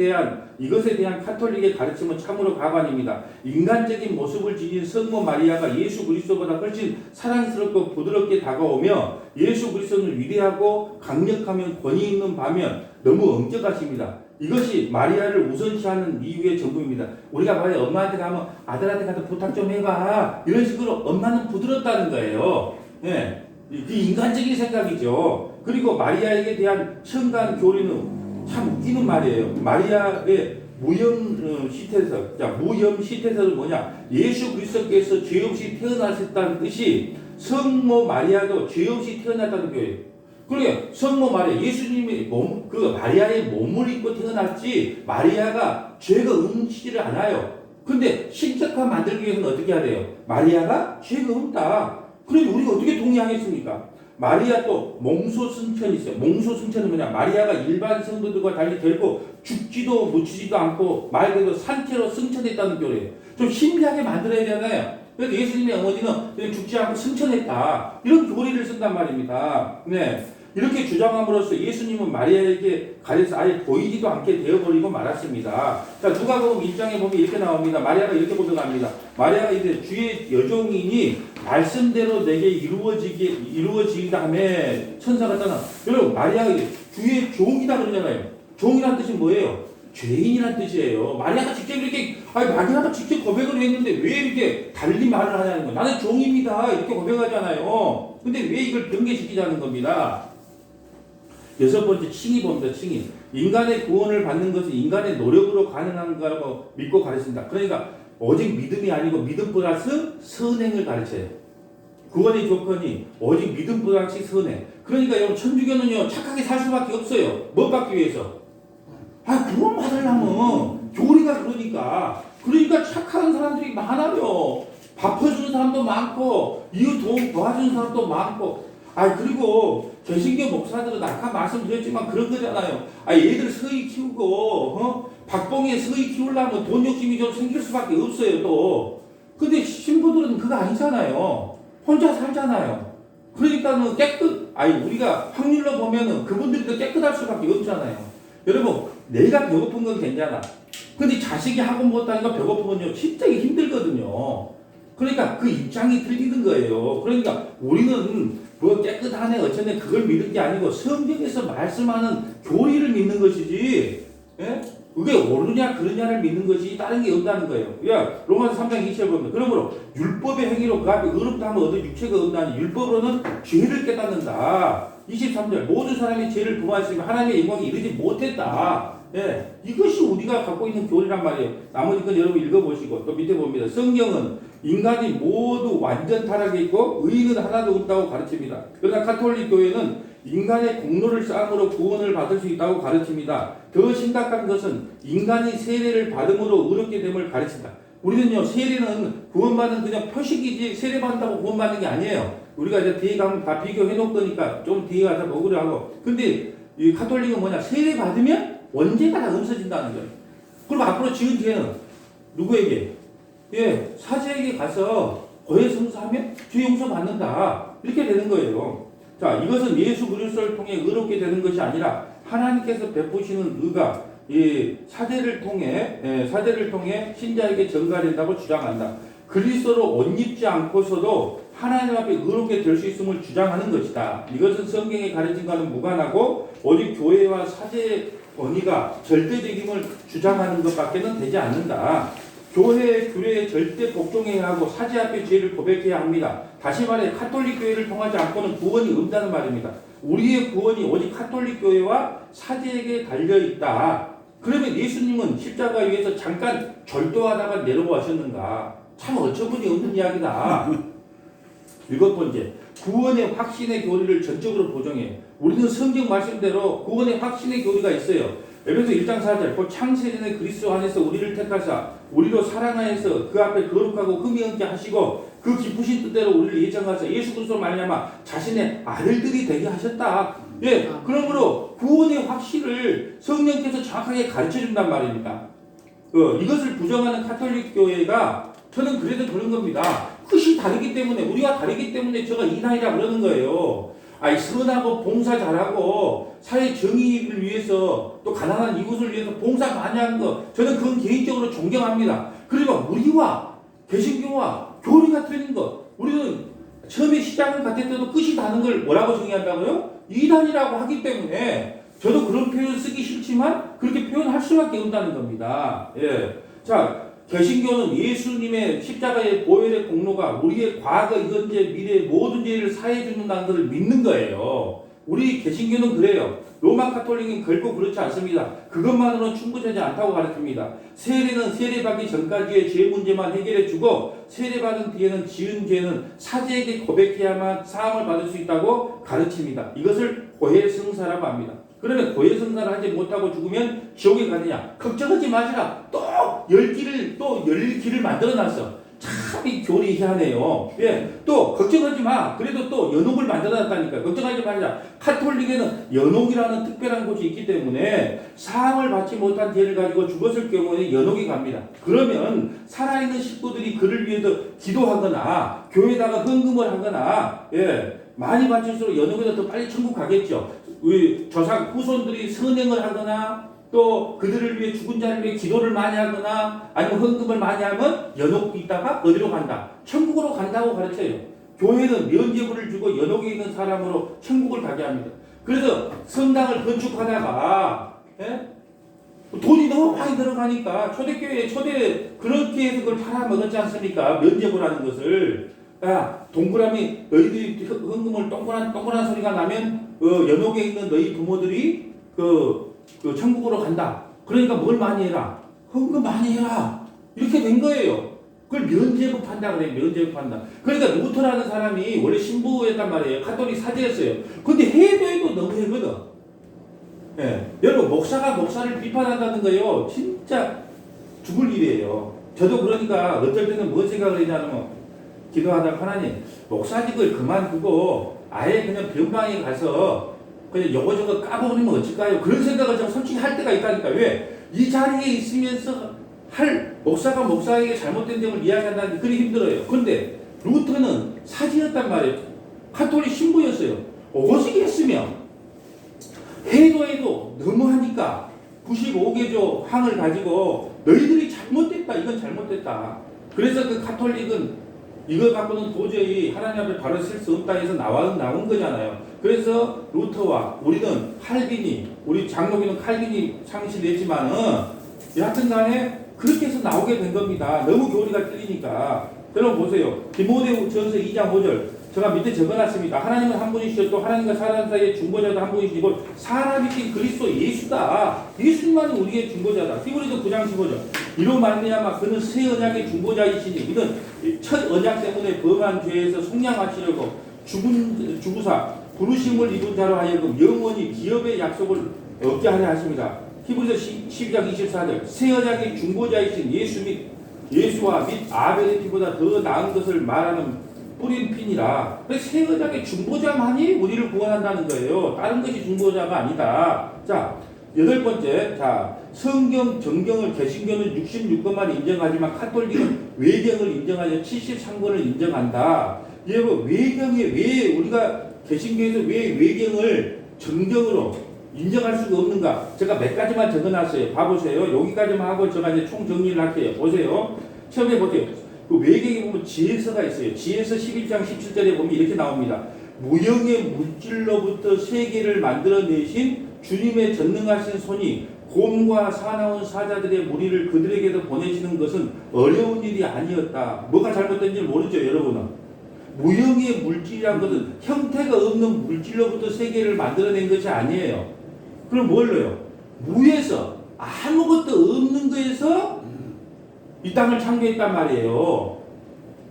대한 카톨릭의 가르침은 참으로 가관입니다. 인간적인 모습을 지닌 성모 마리아가 예수 그리스도보다 훨씬 사랑스럽고 부드럽게 다가오며 예수 그리스도는 위대하고 강력하면 권위 있는 반면 너무 엄격하십니다. 이것이 마리아를 우선시하는 이유의 전부입니다. 우리가 봐요. 엄마한테 가면 아들한테 가서 부탁 좀 해봐. 이런 식으로 엄마는 부드럽다는 거예요. 네. 이 인간적인 생각이죠. 그리고 마리아에게 대한 청간 교리는 참 웃기는 말이에요. 마리아의 무염 시태설. 자, 무염 시태설은 뭐냐? 예수 그리스도께서 죄 없이 태어나셨다는 뜻이 성모 마리아도 죄 없이 태어났다는 거예요. 그러니까 성모 마리아, 예수님이 마리아의 몸을 입고 태어났지 마리아가 죄가 없지를 않아요. 근데 신격화 만들기 위해서는 어떻게 해야 돼요? 마리아가 죄가 없다. 그러니 우리가 어떻게 동의하겠습니까? 마리아 또 몽소승천이 있어요. 몽소승천은 뭐냐? 마리아가 일반 성도들과 달리 결국 죽지도 묻히지도 않고 말 그대로 산채로 승천했다는 교리예요. 좀 신비하게 만들어야 되잖아요. 그래서 예수님의 어머니는 그냥 죽지 않고 승천했다. 이런 교리를 쓴단 말입니다. 네. 이렇게 주장함으로써 예수님은 마리아에게 가려서 아예 보이지도 않게 되어버리고 말았습니다. 자, 누가복음 1장에 보면 이렇게 나옵니다. 마리아가 이렇게 고백합니다. 마리아가 이제 주의 여종이니 말씀대로 내게 이루어지기다 하며 천사가 떠나. 여러분, 마리아가 주의 종이다 그러잖아요. 종이란 뜻이 뭐예요? 죄인이란 뜻이에요. 마리아가 직접 마리아가 직접 고백을 했는데 왜 이렇게 달리 말을 하냐는 거예요. 나는 종입니다. 이렇게 고백하잖아요. 근데 왜 이걸 변개시키자는 겁니다. 여섯 번째, 칭의 봅니다. 칭의. 인간의 구원을 받는 것은 인간의 노력으로 가능한 거라고 믿고 가르친다. 그러니까 오직 믿음이 아니고 믿음 플러스 선행을 가르쳐요. 구원의 조건이 오직 믿음 플러스 선행. 그러니까 여러분 천주교는요 착하게 살 수밖에 없어요. 뭐 받기 위해서? 구원 받으려면 교리가 그러니까 착한 사람들이 많아요. 밥 퍼주는 사람도 많고 이웃 도와주는 사람도 많고. 그리고 개신교 목사들은 아까 말씀드렸지만 그런 거잖아요. 얘들 서희 키우고 박봉에 서희 키우려면 돈 욕심이 좀 생길 수밖에 없어요 또. 근데 신부들은 그거 아니잖아요. 혼자 살잖아요. 그러니까는 우리가 확률로 보면은 그분들이 더 깨끗할 수밖에 없잖아요. 여러분, 내가 배고픈 건 괜찮아. 근데 자식이 학원 못 다니까 배고프면요 진짜 힘들거든요. 그러니까 그 입장이 틀리는 거예요. 그러니까 우리는 깨끗하네 어쩌네 그걸 믿는 게 아니고 성경에서 말씀하는 교리를 믿는 것이지. 예? 그게 옳으냐 그르냐를 믿는 것이 다른 게 없다는 거예요. 야, 로마서 3장 20절 보면 그러므로 율법의 행위로 그 앞에 의롭다 하면 얻을 육체가 없나니 율법으로는 죄를 깨닫는다. 23절 모든 사람이 죄를 범하였으면 하나님의 영광에 이르지 못했다. 예, 이것이 우리가 갖고 있는 교리란 말이에요. 나머지 건 여러분 읽어보시고 또 밑에 봅니다. 성경은 인간이 모두 완전 타락해 있고 의인은 하나도 없다고 가르칩니다. 그러나 가톨릭 교회는 인간의 공로를 쌓음으로 구원을 받을 수 있다고 가르칩니다. 더 심각한 것은 인간이 세례를 받음으로 의롭게 됨을 가르친다. 우리는요, 세례는 구원받는 그냥 표식이지 세례받는다고 구원받는 게 아니에요. 우리가 이제 뒤에 가면 다 비교해 놓을 거니까 좀 뒤에 가서 먹으려 하고. 근데 이 가톨릭은 뭐냐? 세례 받으면 원죄가 다 없어진다는 거예요. 그럼 앞으로 지은 죄는 누구에게? 예, 사제에게 가서 고해 성사하면 죄 용서 받는다. 이렇게 되는 거예요. 자, 이것은 예수 그리스도를 통해 의롭게 되는 것이 아니라 하나님께서 베푸시는 의가 이 사제를 통해 신자에게 전가된다고 주장한다. 그리스도로 옷 입지 않고서도 하나님 앞에 의롭게 될 수 있음을 주장하는 것이다. 이것은 성경의 가르침과는 무관하고 오직 교회와 사제의 권위가 절대적임을 주장하는 것밖에는 되지 않는다. 교회의 규례에 절대 복종해야 하고 사제 앞에 죄를 고백해야 합니다. 다시 말해 가톨릭 교회를 통하지 않고는 구원이 없다는 말입니다. 우리의 구원이 오직 가톨릭 교회와 사제에게 달려있다. 그러면 예수님은 십자가 위에서 잠깐 절도하다가 내려가셨는가? 참 어처구니 없는 이야기다. 7번째, 구원의 확신의 교리를 전적으로 보정해. 우리는 성경 말씀대로 구원의 확신의 교리가 있어요. 에베소 1장 4절 곧 창세전에 그리스도 안에서 우리를 택하사 우리로 사랑하여서 그 앞에 거룩하고 흠이 없게 하시고 그 기쁘신 뜻대로 우리를 예정하사 예수 그리스도로 말미암아 자신의 아들들이 되게 하셨다. 예, 그러므로 구원의 확신을 성령께서 정확하게 가르쳐 준단 말입니다. 이것을 부정하는 가톨릭 교회가 저는 그래도 그런 겁니다. 뜻이 다르기 때문에 우리가 다르기 때문에 제가 이단이라 그러는 거예요. 아이 선하고 봉사 잘하고 사회 정의를 위해서 또 가난한 이웃을 위해서 봉사 많이 하는 거 저는 그건 개인적으로 존경합니다. 그러나 우리와 개신교와 교리가 틀린 것 우리는 처음에 시작을 같을 때도 끝이 다른 걸 뭐라고 정의한다고요? 이단이라고 하기 때문에 저도 그런 표현 쓰기 싫지만 그렇게 표현할 수밖에 없다는 겁니다. 예. 자, 개신교는 예수님의 십자가의 보혈의 공로가 우리의 과거, 현재, 미래 모든 죄를 사해 주는다는 것을 믿는 거예요. 우리 개신교는 그래요. 로마 가톨릭은 결코 그렇지 않습니다. 그것만으로는 충분하지 않다고 가르칩니다. 세례는 세례받기 전까지의 죄 문제만 해결해 주고 세례받은 뒤에는 지은 죄는 사제에게 고백해야만 사함을 받을 수 있다고 가르칩니다. 이것을 고해성사라고 합니다. 그러면 고해성사를 하지 못하고 죽으면 지옥에 가느냐? 걱정하지 마시라. 또 열 길을 만들어놨어. 참 이 교리 희한해요. 예, 또 걱정하지 마. 그래도 또 연옥을 만들어놨다니까. 걱정하지 말자. 가톨릭에는 연옥이라는 특별한 곳이 있기 때문에 사함을 받지 못한 죄를 가지고 죽었을 경우에 연옥이 갑니다. 그러면 살아있는 식구들이 그를 위해서 기도하거나 교회에다가 헌금을 하거나 예, 많이 바칠수록 연옥에서 더 빨리 천국 가겠죠. 우리 조상 후손들이 선행을 하거나 또 그들을 위해 죽은 자를 위해 기도를 많이 하거나 아니면 헌금을 많이 하면 연옥이 있다가 어디로 간다? 천국으로 간다고 가르쳐요. 교회는 면죄부를 주고 연옥에 있는 사람으로 천국을 가게 합니다. 그래서 성당을 건축하다가 예? 돈이 너무 많이 들어가니까 초대교회에 그렇게 해서 그걸 팔아먹었지 않습니까? 면죄부라는 것을. 야, 동그라미 너희들이 헌금을 동그란 소리가 나면 연옥에 있는 너희 부모들이 그 천국으로 간다. 그러니까 뭘 많이 해라? 헌금 많이 해라. 이렇게 된 거예요. 그걸 면죄부 판다 그래요. 면죄부 판다. 그러니까 루터라는 사람이 원래 신부였단 말이에요. 가톨릭 사제였어요. 근데 해도 너무 해거든. 예. 여러분 목사가 목사를 비판한다는 거예요. 진짜 죽을 일이에요. 저도 그러니까 어떨 때는 뭔 생각을 했냐면 기도하다가 하나님 목사직을 그만두고 아예 그냥 변방에 가서 그냥 요거저거 까버리면 어쩔까요? 그런 생각을 좀 솔직히 할 때가 있다니까. 왜? 이 자리에 있으면서 목사가 목사에게 잘못된 점을 이야기한다는 게 그리 힘들어요. 그런데 루터는 사제였단 말이에요. 가톨릭 신부였어요. 오직이 했으면 해도 너무하니까 95개조 항을 가지고 너희들이 잘못됐다. 이건 잘못됐다. 그래서 그 가톨릭은 이거 갖고는 도저히 하나님 앞에 바로 쓸 수 없다 해서 나온 거잖아요. 그래서 루터와 우리는 칼빈이, 우리 장로교는 칼빈이 창시됐지만은 여하튼 간에 그렇게 해서 나오게 된 겁니다. 너무 교리가 틀리니까. 여러분 보세요. 디모데전서 2장 5절. 제가 밑에 적어놨습니다. 하나님은 한 분이시고 또 하나님과 사람 사이의 중보자도 한 분이시고 사람이신 그리스도 예수다. 예수님만이 우리의 중보자다. 히브리서 9장 15절. 이로 말미암아 그는 새 언약의 중보자이시니 이는 첫 언약 때문에 범한 죄에서 속량하시려고 죽으사 부르심을 입은 자로 하여금 영원히 기업의 약속을 얻게 하려 하십니다. 히브리서 12장 24절. 새 언약의 중보자이신 예수와 및 아벨의 피보다 더 나은 것을 말하는 뿌린 핀이라. 새 언약의 중보자만이 우리를 구원한다는 거예요. 다른 것이 중보자가 아니다. 자, 8번째. 자, 성경, 정경을 개신교는 66권만 인정하지만 카톨릭은 외경을 인정하여 73권을 인정한다. 여러분, 외경에 왜 우리가 개신교에서 왜 외경을 정경으로 인정할 수가 없는가? 제가 몇 가지만 적어놨어요. 봐보세요. 여기까지만 하고 제가 이제 총 정리를 할게요. 보세요. 처음에 보세요. 그 외경에 보면 지혜서가 있어요. 지혜서 11장 17절에 보면 이렇게 나옵니다. 무형의 물질로부터 세계를 만들어내신 주님의 전능하신 손이 곰과 사나운 사자들의 무리를 그들에게도 보내시는 것은 어려운 일이 아니었다. 뭐가 잘못된지 모르죠, 여러분은. 무형의 물질이란 것은 형태가 없는 물질로부터 세계를 만들어낸 것이 아니에요. 그럼 뭘로요? 무에서 아무것도 없는 거에서 이 땅을 창조했단 말이에요.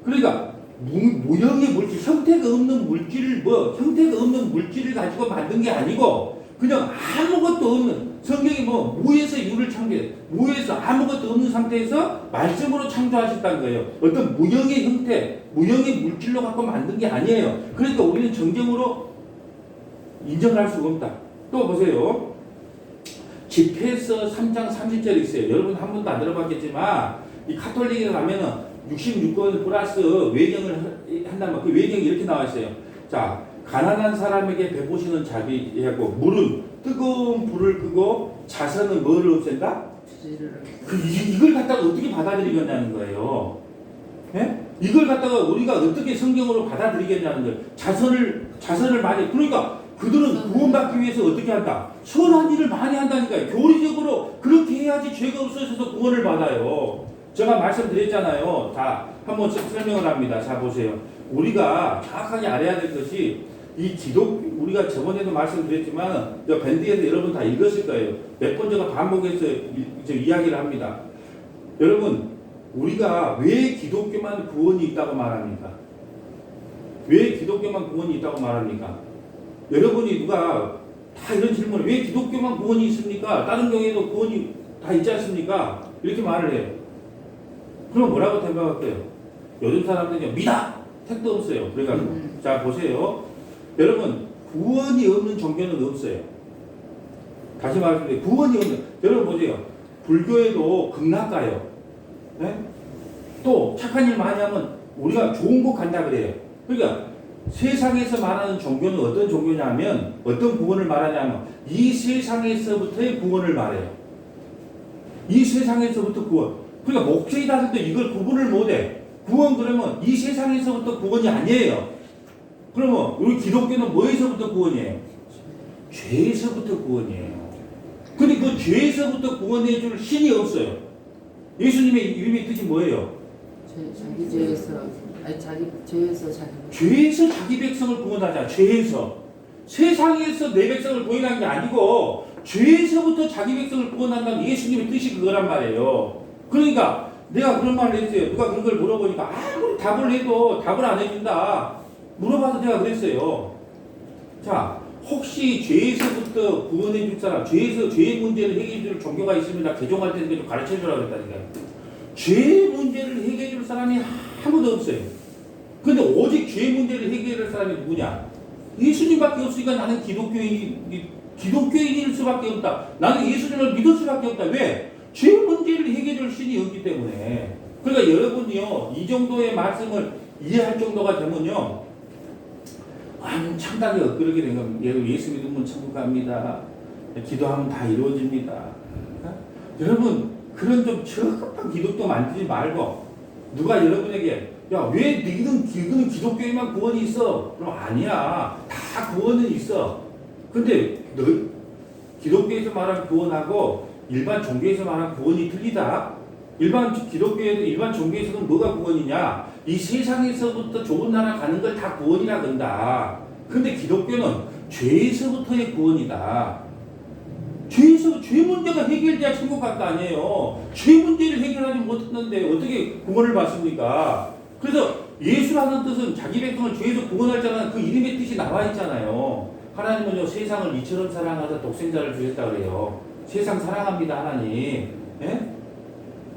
그러니까 무형의 물질, 형태가 없는 물질을 가지고 만든 게 아니고 그냥 아무것도 없는, 성경이 무에서 유를 창조해, 무에서 아무것도 없는 상태에서 말씀으로 창조하셨다는 거예요. 어떤 무형의 형태, 무형의 물질로 갖고 만든 게 아니에요. 그러니까 우리는 정정으로 인정할 수가 없다. 또 보세요. 집회서 3장 30절이 있어요. 여러분 한 번도 안 들어봤겠지만 이 카톨릭에 가면은 66권 플러스 외경을 한다면 그 외경이 이렇게 나와 있어요. 자, 가난한 사람에게 베푸시는 자비하고 물은 뜨거운 불을 끄고 자선은 뭐를 없앤다? 이걸 갖다가 어떻게 받아들이겠냐는 거예요. 예? 이걸 갖다가 우리가 어떻게 성경으로 받아들이겠냐는 거예요. 자선을 많이, 그러니까 그들은 구원받기 위해서 어떻게 한다? 선한 일을 많이 한다니까요. 교리적으로 그렇게 해야지 죄가 없어져서 구원을 받아요. 제가 말씀드렸잖아요. 다 한번 설명을 합니다. 자, 보세요. 우리가 정확하게 알아야 될 것이 우리가 저번에도 말씀드렸지만 밴드에서 여러분 다 읽었을 거예요. 몇 번 제가 반복해서 이야기를 합니다. 여러분, 우리가 왜 기독교만 구원이 있다고 말합니까? 왜 기독교만 구원이 있다고 말합니까? 여러분이 누가 다 이런 질문을, 왜 기독교만 구원이 있습니까? 다른 교회도 구원이 다 있지 않습니까? 이렇게 말을 해요. 그럼 뭐라고 생각할게요? 요즘 사람들이 믿어! 택도 없어요. 그래가지고. 자, 보세요. 여러분, 구원이 없는 종교는 없어요. 다시 말씀드려요. 구원이 없는. 여러분 보세요. 불교에도 극락가요. 네? 또 착한 일 많이 하면 우리가 좋은 곳 간다 그래요. 그러니까 세상에서 말하는 종교는 어떤 종교냐면, 어떤 구원을 말하냐면 이 세상에서부터의 구원을 말해요. 이 세상에서부터 구원. 그러니까 목회의 다들 이걸 구분을 못해. 구원 그러면 이 세상에서부터 구원이 아니에요. 그러면 우리 기독교는 뭐에서부터 구원이에요? 죄에서부터 구원이에요. 근데 그 죄에서부터 구원해 줄 신이 없어요. 예수님의 이름의 뜻이 뭐예요? 자기 죄에서, 죄에서 자기 백성을 구원하자. 죄에서. 세상에서 내 백성을 구원하는 게 아니고 죄에서부터 자기 백성을 구원한다는 예수님의 뜻이 그거란 말이에요. 그러니까 내가 그런 말을 했어요. 누가 그런 걸 물어보니까 아무리 답을 해도 답을 안 해준다. 물어봐서 제가 그랬어요. 자, 혹시 죄에서부터 구원해 줄 사람, 죄의 문제를 해결해 줄 종교가 있습니다. 개종할 때 좀 가르쳐 주라고 그랬다니까요. 죄의 문제를 해결해 줄 사람이 아무도 없어요. 근데 오직 죄의 문제를 해결할 사람이 누구냐? 예수님밖에 없으니까 나는 기독교인일 수밖에 없다. 나는 예수님을 믿을 수밖에 없다. 왜? 죄 문제를 해결해 줄 신이 없기 때문에. 그러니까 여러분이요, 이 정도의 말씀을 이해할 정도가 되면요, 상당히 엇그러게 된 겁니다. 예수 믿으면 천국 갑니다. 기도하면 다 이루어집니다. 여러분, 그런 좀 저급한 기독교 만들지 말고, 누가 여러분에게 야, 왜 너희는 기독교에만 구원이 있어? 그럼 아니야. 다 구원은 있어. 근데 너 기독교에서 말하는 구원하고 일반 종교에서 말하는 구원이 틀리다. 일반 기독교에도 일반 종교에서는 뭐가 구원이냐? 이 세상에서부터 좋은 나라 가는 걸 다 구원이라 건다. 근데 기독교는 죄에서부터의 구원이다. 죄 문제가 해결돼야 천국 갈 거 아니에요. 죄 문제를 해결하지 못했는데 어떻게 구원을 받습니까? 그래서 예수라는 뜻은 자기 백성을 죄에서 구원할 자라는 그 이름의 뜻이 나와 있잖아요. 하나님은요 세상을 이처럼 사랑하사 독생자를 주셨다 그래요. 세상 사랑합니다 하나님. 예?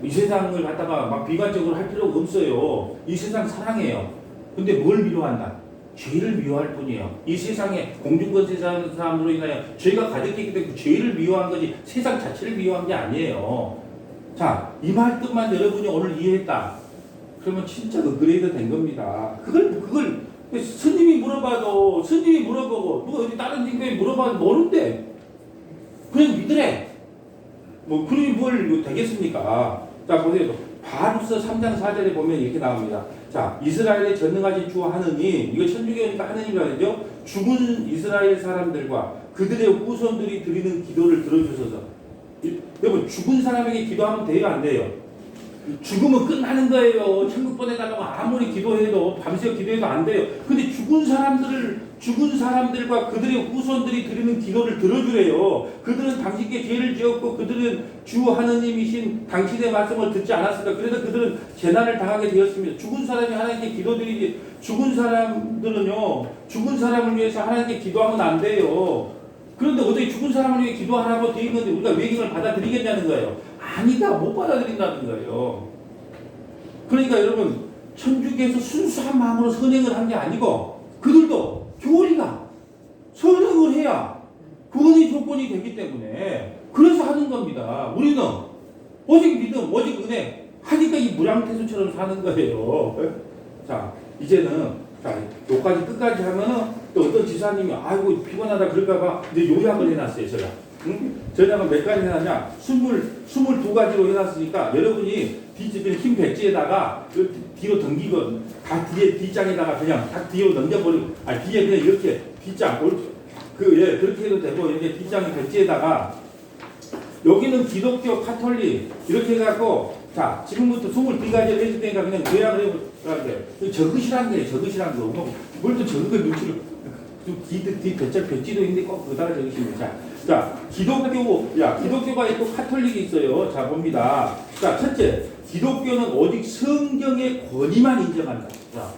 이 세상을 갖다가 막 비관적으로 할 필요가 없어요. 이 세상 사랑해요. 근데 뭘 미워한다? 죄를 미워할 뿐이에요. 이 세상에 공중권세 사는 사람으로 인하여 죄가 가득했기 때문에 죄를 미워한 거지 세상 자체를 미워한 게 아니에요. 자, 이 말뜻만 여러분이 오늘 이해했다. 그러면 진짜 업그레이드 된 겁니다. 그걸 스님이 물어보고 뭐 어디 다른 친구에 물어봐도 모른대. 그냥 믿으래. 뭐 그러니 뭘 되겠습니까? 자 보세요. 바루스 3장 4절에 보면 이렇게 나옵니다. 자, 이스라엘의 전능하신 주 하느님, 이거 천주교니까 하느님이라 그러죠. 죽은 이스라엘 사람들과 그들의 후손들이 드리는 기도를 들어주셔서. 여러분 죽은 사람에게 기도하면 돼요, 안 돼요? 죽으면 끝나는 거예요. 천국 보내달라고 아무리 기도해도 밤새 기도해도 안 돼요. 근데 죽은 사람들과 그들의 후손들이 드리는 기도를 들어주래요. 그들은 당신께 죄를 지었고 그들은 주 하느님이신 당신의 말씀을 듣지 않았을까. 그래서 그들은 재난을 당하게 되었습니다. 죽은 사람이 하나님께 기도드리지. 죽은 사람들은요 죽은 사람을 위해서 하나님께 기도하면 안 돼요. 그런데 어떻게 죽은 사람을 위해 기도하라고 되어 있는데 우리가 외경을 받아들이겠냐는 거예요. 아니다, 못 받아들인다는 거예요. 그러니까 여러분 천주교에서 순수한 마음으로 선행을 한 게 아니고 그들도 교리가 선행을 해야 구원의 조건이 되기 때문에 그래서 하는 겁니다. 우리는 오직 믿음, 오직 은혜 하니까 이 무량태수처럼 사는 거예요. 자, 이제는 자, 여기까지 끝까지 하면은 또 어떤 지사님이 아이고 피곤하다 그럴까봐 이제 요약을 해놨어요, 제가. 응? 저희가 몇 가지 해놨냐? 22가지로 해놨으니까 여러분이 힘 백지에다가 그 뒤로 당기고 다 뒤에 뒷장에다가 그냥 다 뒤로 넘겨버리고 뒤에 그냥 이렇게 뒷장 그렇게 해도 되고 이렇게 뒷장에 백지에다가 여기는 기독교 카톨릭 이렇게 해갖고 자 지금부터 22가지를 해줄 테니까 그냥 요약을 해보라는 거예요. 적으시라는 거예요. 적으시라는 거. 뭘 또 적은 걸 눈치를 뒤 백지도 있는데 꼭 그다가 적으시면 자, 기독교가 있고 카톨릭이 있어요. 자, 봅니다. 자, 첫째, 기독교는 오직 성경의 권위만 인정한다. 자,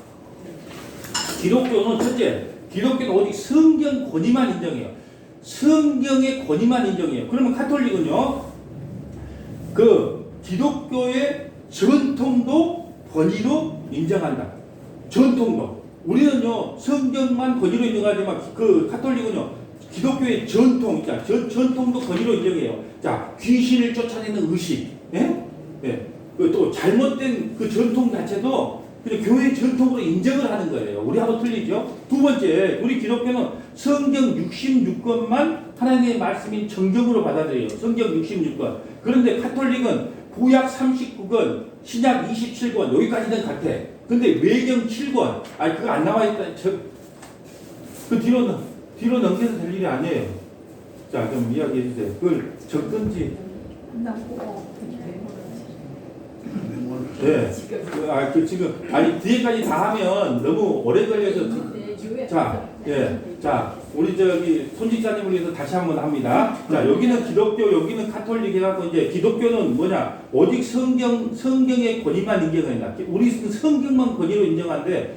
기독교는 오직 성경 권위만 인정해요. 성경의 권위만 인정해요. 그러면 카톨릭은요, 그 기독교의 전통도 권위로 인정한다. 전통도. 우리는요, 성경만 권위로 인정하지만 그 카톨릭은요, 기독교의 전통 있잖아. 전통도 권위로 인정해요. 자, 귀신을 쫓아내는 의식. 예? 예. 또 잘못된 그 전통 자체도 그냥 교회의 전통으로 인정을 하는 거예요. 우리하고 틀리죠? 두 번째, 우리 기독교는 성경 66권만 하나님의 말씀인 정경으로 받아들여요. 성경 66권. 그런데 카톨릭은 구약 39권, 신약 27권, 여기까지는 같아. 근데 외경 7권, 그거 안 나와 있다. 그 뒤로 넘겨서 될 일이 아니에요. 자, 좀 이야기해 주세요. 그걸 적든지. 네. 지금 뒤에까지 다 하면 너무 오래 걸려서. 자, 예. 자, 우리 손직자님을 위해서 다시 한번 합니다. 자, 여기는 기독교, 여기는 카톨릭 해갖고 이제 기독교는 뭐냐? 오직 성경의 권위만 인정한다. 우리는 성경만 권위로 인정하는데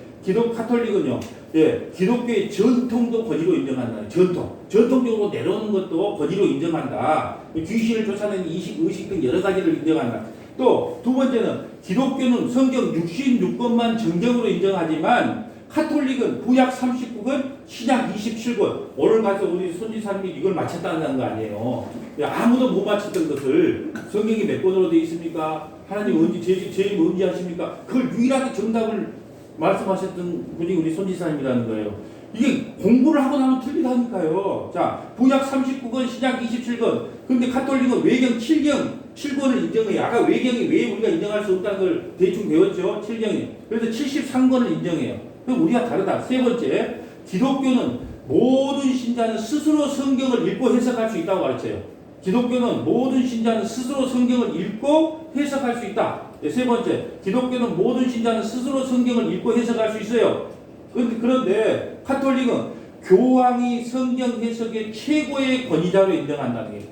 카톨릭은요. 예, 기독교의 전통도 권위로 인정한다. 전통적으로 내려오는 것도 권위로 인정한다. 귀신을 쫓아내는 의식 등 여러 가지를 인정한다. 또 두 번째는 기독교는 성경 66권만 정경으로 인정하지만 카톨릭은 구약 39권, 신약 27권. 오늘 가서 우리 손지사님이 이걸 맞췄다는 거 아니에요. 아무도 못 맞췄던 것을 성경이 몇 권으로 되어 있습니까? 하나님 언제 제일 언제 하십니까? 그걸 유일하게 정답을 말씀하셨던 분이 우리 손지사님이라는 거예요. 이게 공부를 하고 나면 틀리다니까요. 자, 구약 39권, 신약 27권. 근데 카톨릭은 외경 7권을 인정해요. 아까 외경이 왜 우리가 인정할 수 없다는 걸 대충 배웠죠? 7경이. 그래서 73권을 인정해요. 그럼 우리가 다르다. 세 번째, 기독교는 모든 신자는 스스로 성경을 읽고 해석할 수 있다고 가르쳐요. 기독교는 모든 신자는 스스로 성경을 읽고 해석할 수 있다. 세 번째, 기독교는 모든 신자는 스스로 성경을 읽고 해석할 수 있어요. 그런데 카톨릭은 교황이 성경 해석의 최고의 권위자로 인정한다는 게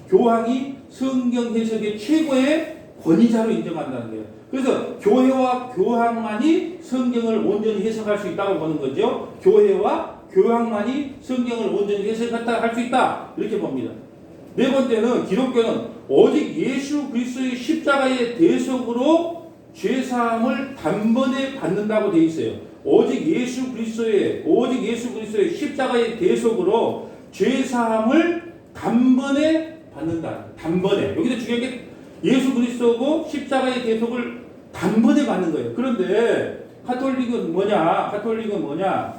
교황이 성경 해석의 최고의 권위자로 인정한다는 거예요. 그래서 교회와 교황만이 성경을 온전히 해석할 수 있다고 보는 거죠. 교회와 교황만이 성경을 온전히 해석할 수 있다. 이렇게 봅니다. 네 번째는 기독교는 오직 예수 그리스도의 십자가의 대속으로 죄사함을 단번에 받는다고 되어 있어요. 오직 예수 그리스도의 십자가의 대속으로 죄사함을 단번에 받는다. 단번에. 여기서 중요한 게 예수 그리스도고 십자가의 대속을 단번에 받는 거예요. 그런데 카톨릭은 뭐냐?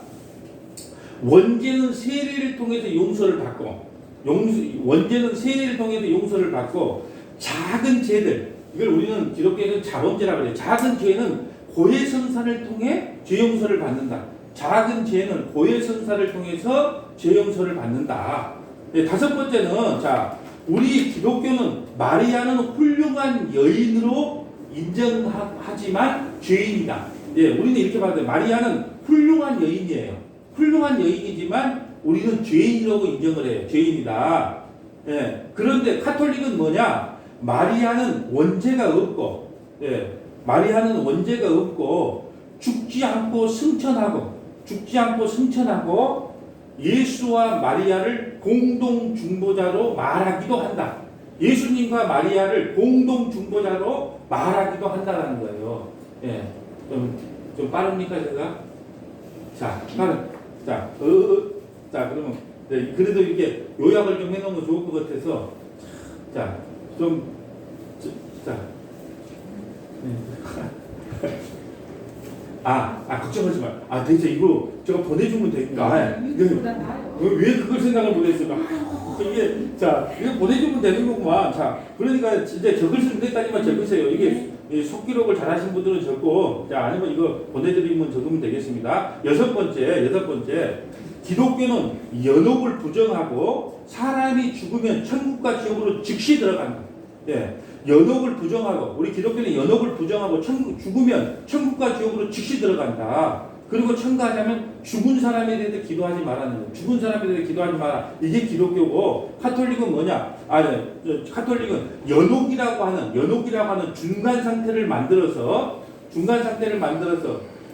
원죄는 세례를 통해서 용서를 받고 작은 죄들, 이걸 우리는 기독교에서는 자범죄라고 해요. 작은 죄는 고해성사를 통해 죄 용서를 받는다. 작은 죄는 고해성사를 통해서 죄 용서를 받는다. 네, 다섯 번째는 우리 기독교는 마리아는 훌륭한 여인으로 인정하지만 죄인이다. 예, 우리는 이렇게 봐야 돼요. 마리아는 훌륭한 여인이에요. 훌륭한 여인이지만 우리는 죄인이라고 인정을 해요. 죄인이다. 예, 그런데 카톨릭은 뭐냐? 마리아는 원죄가 없고 죽지 않고 승천하고 예수와 마리아를 공동 중보자로 말하기도 한다. 예수님과 마리아를 공동 중보자로 말하기도 한다는 거예요. 예, 좀 빠릅니까 제가? 그러면 그래도 이렇게 요약을 좀 해놓으면 좋을 것 같아서 걱정하지 마. 대체 이거 제가 보내주면 되니까. 왜 그걸 생각을 못했을까? 이거 보내주면 되는 거구만. 그러니까 이제 적을 수 있는 데까지만 적으세요. 이게 속기록을 잘하신 분들은 적고, 아니면 이거 보내드리면 적으면 되겠습니다. 여섯 번째, 기독교는 연옥을 부정하고 사람이 죽으면 천국과 지옥으로 즉시 들어간다. 예. 연옥을 부정하고, 우리 기독교는 연옥을 부정하고 죽으면 천국과 지옥으로 즉시 들어간다. 그리고 첨가하자면 죽은 사람에 대해서 기도하지 말라는 거예요. 죽은 사람에 대해서 기도하지 마라. 이게 기독교고, 카톨릭은 뭐냐? 카톨릭은 연옥이라고 하는 중간 상태를 만들어서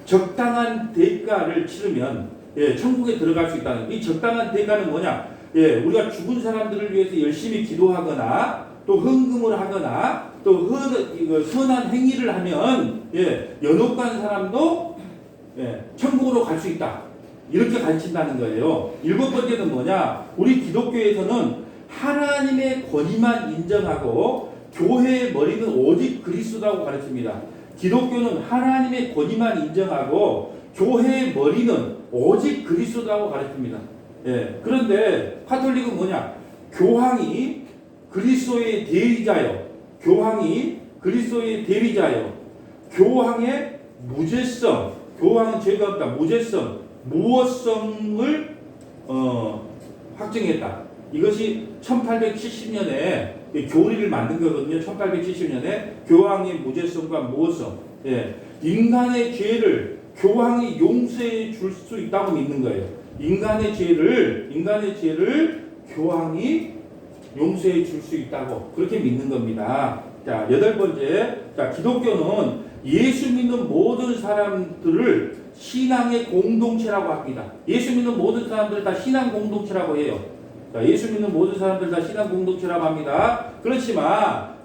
적당한 대가를 치르면 천국에 들어갈 수 있다는 거예요. 이 적당한 대가는 뭐냐? 우리가 죽은 사람들을 위해서 열심히 기도하거나 또 헌금을 하거나 또 선한 행위를 하면 연옥 간 사람도 천국으로 갈 수 있다. 이렇게 가르친다는 거예요. 일곱 번째는 뭐냐? 우리 기독교에서는 하나님의 권위만 인정하고 교회의 머리는 오직 그리스도라고 가르칩니다. 기독교는 하나님의 권위만 인정하고 교회의 머리는 오직 그리스도라고 가르칩니다. 그런데 카톨릭은 뭐냐? 교황이 그리스도의 대리자요. 교황의 무죄성, 교황은 죄가 없다. 무엇성을 확정했다. 이것이 1870년에 교리를 만든 거거든요. 1870년에 교황의 무죄성과 무엇성. 인간의 죄를 교황이 용서해 줄 수 있다고 믿는 거예요. 인간의 죄를 교황이 용서해 줄 수 있다고 그렇게 믿는 겁니다. 여덟 번째, 기독교는 예수 믿는 모든 사람들을 신앙의 공동체라고 합니다. 예수 믿는 모든 사람들을 다 신앙 공동체라고 해요. 예수 믿는 모든 사람들 다 신앙 공동체라고 합니다. 그렇지만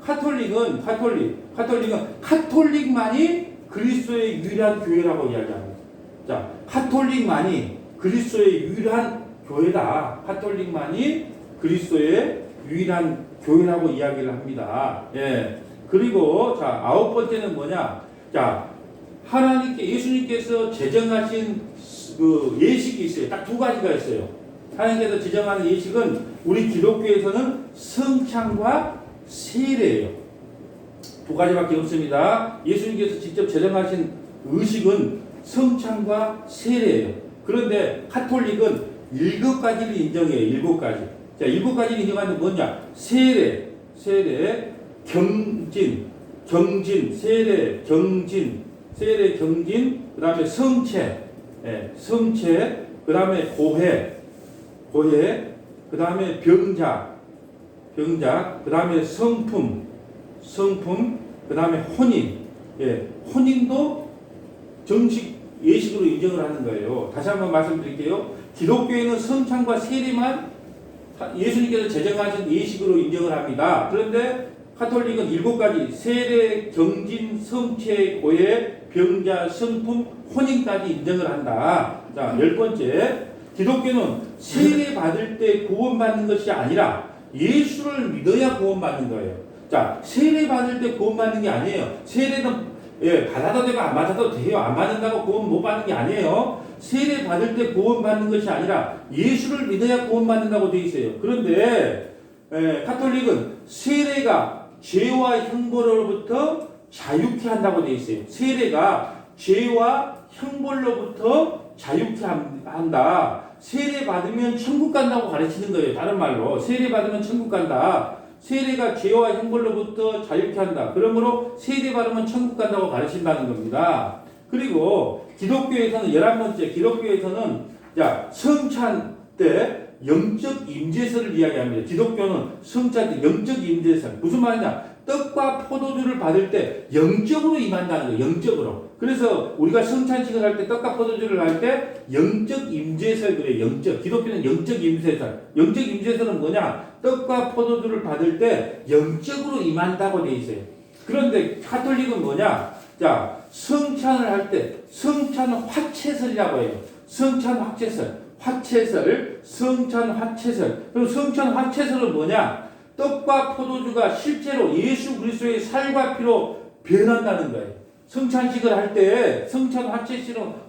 카톨릭만이 그리스도의 유일한 교회라고 이야기합니다. 카톨릭만이 그리스도의 유일한 교회다. 카톨릭만이 그리스도의 유일한 교회라고 이야기를 합니다. 그리고 아홉 번째는 뭐냐? 예수님께서 제정하신 그 예식이 있어요. 딱 두 가지가 있어요. 하나님께서 지정하는 예식은 우리 기독교에서는 성찬과 세례예요. 두 가지밖에 없습니다. 예수님께서 직접 제정하신 의식은 성찬과 세례예요. 그런데 카톨릭은 7가지를 인정해요. 자, 7가지를 인정하는 뭐냐? 세례, 경진, 세례, 경진, 그 다음에 성체, 그 다음에 고해, 그 다음에 병작, 그 다음에 성품, 그 다음에 혼인, 혼인도 정식 예식으로 인정을 하는 거예요. 다시 한번 말씀드릴게요. 기독교에는 성찬과 세례만 예수님께서 제정하신 예식으로 인정을 합니다. 그런데 카톨릭은 7가지 세례, 경진, 성체, 고해, 병자, 성품, 혼인까지 인정을 한다. 자, 10번째. 기독교는 세례 받을 때 구원받는 것이 아니라 예수를 믿어야 구원받는 거예요. 자, 세례 받을 때 구원받는 게 아니에요. 세례는 받아도 되고 안 받아도 돼요. 안 받는다고 구원 못 받는 게 아니에요. 세례 받을 때 구원받는 것이 아니라 예수를 믿어야 구원받는다고 되어 있어요. 그런데 카톨릭은 세례가 죄와 형벌로부터 자유케 한다고 되어 있어요. 세례가 죄와 형벌로부터 자유케 한다. 세례 받으면 천국 간다고 가르치는 거예요. 다른 말로 세례 받으면 천국 간다. 세례가 죄와 형벌로부터 자유케 한다. 그러므로 세례 받으면 천국 간다고 가르친다는 겁니다. 그리고 기독교에서는 11번째, 기독교에서는 성찬 때 영적 임재설을 이야기합니다. 기독교는 성찬 때 영적 임재설. 무슨 말이냐? 떡과 포도주를 받을 때 영적으로 임한다는 거예요. 영적으로. 그래서 우리가 성찬식을 할 때 떡과 포도주를 할 때 영적 임재설 그래요. 영적. 기독교는 영적 임재설. 영적 임재설은 뭐냐? 떡과 포도주를 받을 때 영적으로 임한다고 되어 있어요. 그런데 카톨릭은 뭐냐? 자, 성찬을 할 때 성찬 화채설이라고 해요. 성찬 화채설. 그럼 성찬 화채설은 뭐냐? 떡과 포도주가 실제로 예수 그리스도의 살과 피로 변한다는 거예요. 성찬식을 할 때 성찬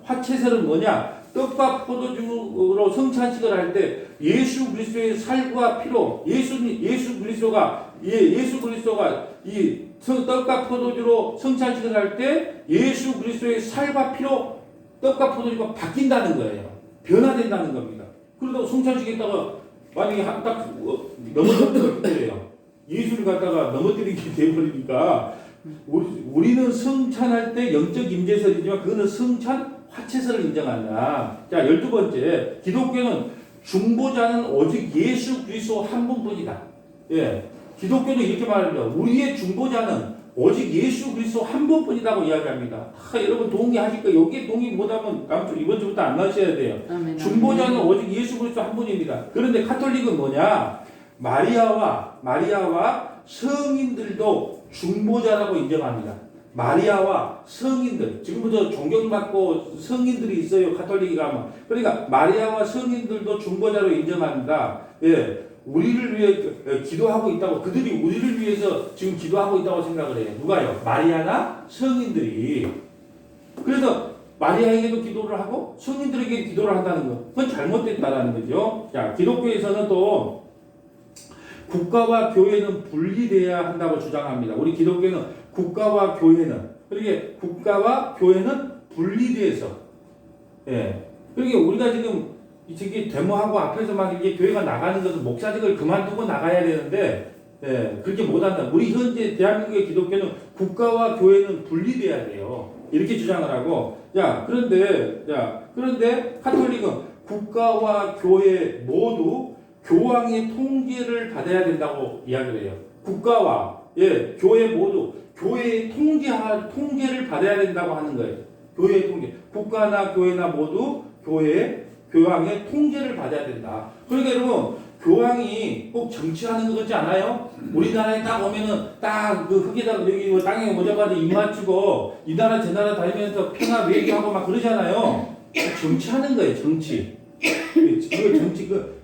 화채설은 뭐냐? 떡과 포도주로 성찬식을 할 때 예수 그리스도의 살과 피로 예수 그리스도가 이 떡과 포도주로 성찬식을 할 때 예수 그리스도의 살과 피로 떡과 포도주가 바뀐다는 거예요. 변화된다는 겁니다. 그러다가 성찬식에다가 만약에 딱 넘어뜨리면 그래요. 예수를 갖다가 넘어뜨리게 돼버리니까 우리는 성찬할 때 영적 임재설이지만 그거는 성찬 화채설을 인정한다. 자, 12번째. 기독교는 중보자는 오직 예수 그리스도 한 분뿐이다. 기독교는 이렇게 말합니다. 우리의 중보자는 오직 예수 그리스도 한 분뿐이라고 이야기합니다. 여러분 동의하실 거예요. 여기에 동의 못하면 이번 주부터 안 나셔야 돼요. 아멘, 중보자는 오직 예수 그리스도 한 분입니다. 그런데 카톨릭은 뭐냐? 마리아와 성인들도 중보자라고 인정합니다. 마리아와 성인들, 지금부터 존경받고 성인들이 있어요. 카톨릭이 가면. 그러니까 마리아와 성인들도 중보자로 인정합니다. 우리를 위해 기도하고 있다고, 그들이 우리를 위해서 지금 기도하고 있다고 생각을 해요. 누가요? 마리아나 성인들이. 그래서 마리아에게도 기도를 하고 성인들에게 기도를 한다는 거. 그건 잘못됐다라는 거죠. 자, 기독교에서는 또 국가와 교회는 분리돼야 한다고 주장합니다. 우리 기독교는 국가와 교회는, 그러게 국가와 교회는 분리돼서, 그러게 우리가 지금 저기 데모하고 앞에서 막 이게 교회가 나가는 것은 목사직을 그만두고 나가야 되는데, 그렇게 못한다. 우리 현재 대한민국의 기독교는 국가와 교회는 분리돼야 돼요. 이렇게 주장을 하고, 그런데 카톨릭은 국가와 교회 모두 교황의 통제를 받아야 된다고 이야기를 해요. 국가와 교회 모두 교회의 통제를 받아야 된다고 하는 거예요. 교회의 통제. 국가나 교회나 모두 교황의 통제를 받아야 된다. 그러니까 여러분, 교황이 꼭 정치하는 것 같지 않아요? 우리나라에 딱 오면은 딱 그 흙에다가 여기 뭐 땅에 모자까지 입 맞추고 이 나라 저 나라 다니면서 평화 외교하고 막 그러잖아요. 정치하는 거예요, 정치.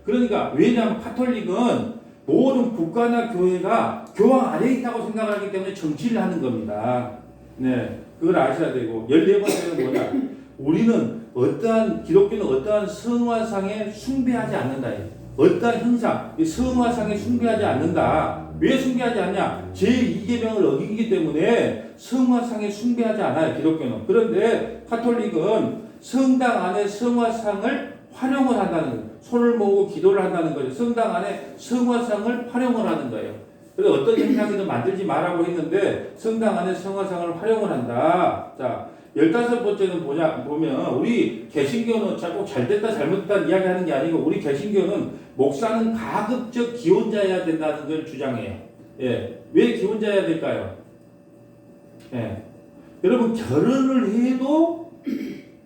그러니까 왜냐하면 카톨릭은 모든 국가나 교회가 교황 아래에 있다고 생각하기 때문에 정치를 하는 겁니다. 그걸 아셔야 되고, 14번째는 뭐냐? 우리는 기독교는 어떠한 성화상에 숭배하지 않는다. 어떠한 형상, 성화상에 숭배하지 않는다. 왜 숭배하지 않냐? 제2계명을 어기기 때문에 성화상에 숭배하지 않아요, 기독교는. 그런데 카톨릭은 성당 안에 성화상을 활용을 한다는 거예요. 손을 모으고 기도를 한다는 거죠. 성당 안에 성화상을 활용을 하는 거예요. 그래서 어떤 형상이든 만들지 말라고 했는데 성당 안에 성화상을 활용을 한다. 자, 15번째는 보면 우리 개신교는 자꾸 잘됐다 잘못됐다 이야기하는 게 아니고 우리 개신교는 목사는 가급적 기혼자여야 된다는 걸 주장해요. 예. 왜 기혼자여야 될까요? 예. 여러분 결혼을 해도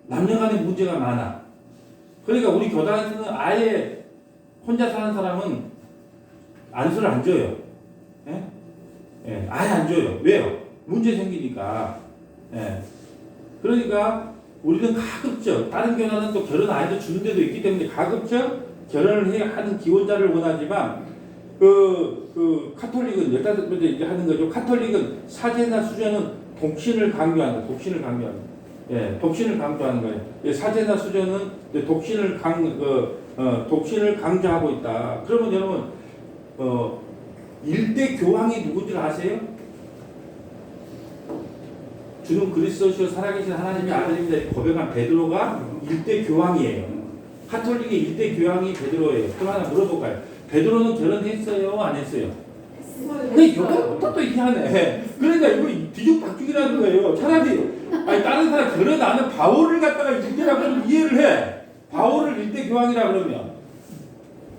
남녀 간의 문제가 많아. 그러니까 우리 교단에서는 아예 혼자 사는 사람은 안수를 안 줘요. 예? 예. 아예 안 줘요. 왜요? 문제 생기니까. 예. 그러니까 우리는 가급적 다른 교단은 또 결혼 아이도 주는 데도 있기 때문에 가급적 결혼을 해야 하는 기혼자를 원하지만 그 카톨릭은 15번째 이제 하는 거죠. 카톨릭은 사제나 수녀는 독신을 강조한다. 독신을 강조한다. 예, 독신을 강조하는 거예요. 예, 사제나 수녀는 독신을 강조하고 있다. 그러면 여러분 일대 교황이 누군지 아세요? 주는 그리스도시요 살아계신 하나님의 아들입니다. 고백한 베드로가 일대 교황이에요. 카톨릭의 일대 교황이 베드로예요. 그럼 하나 물어볼까요? 베드로는 결혼했어요? 안 했어요? 근데 이거부터 또 희한해. 그러니까 이거 뒤죽박죽이라는 거예요. 차라리 아니 다른 사람 결혼 안 하는 바울을 갖다가 일대라고 하면 이해를 해. 바울을 일대 교황이라 그러면.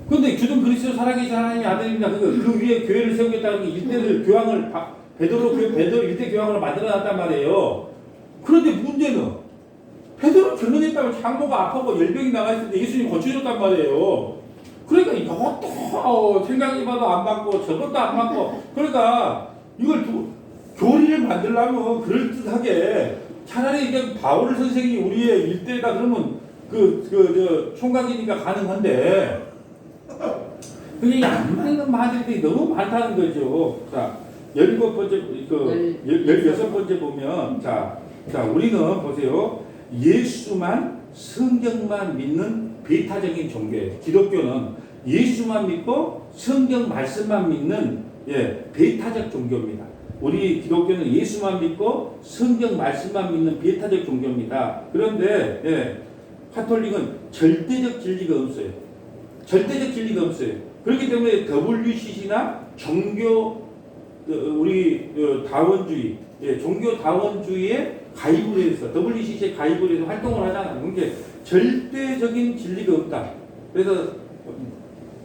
근데 주는 그리스도 살아계신 하나님의 아들입니다. 그 위에 교회를 세우겠다는 일대를 교황을 베드로 일대 교황으로 만들어놨단 말이에요. 그런데 문제는 베드로 결혼했다고 장모가 아파고 열병이 나갔을 때 예수님 고쳐줬단 말이에요. 그러니까 이것도 생각해봐도 안 받고 저것도 안 받고 그러니까 이걸 교리를 만들려면 그럴듯하게 차라리 이제 바울 선생이 우리의 일대다 그러면 저 총각이니까 가능한데 그게 안 맞는 말들이 너무 많다는 거죠. 자, 17번째, 16번째 보면, 자, 우리는 보세요. 예수만, 성경만 믿는 배타적인 종교예요. 기독교는 예수만 믿고 성경 말씀만 믿는, 예, 배타적 종교입니다. 우리 기독교는 예수만 믿고 성경 말씀만 믿는 배타적 종교입니다. 그런데, 예, 카톨릭은 절대적 진리가 없어요. 절대적 진리가 없어요. 그렇기 때문에 WCC나 우리 다원주의, 예, 종교 다원주의에 가입을 해서 WCC에 가입을 해서 활동을 하잖아요. 그러니까 절대적인 진리가 없다. 그래서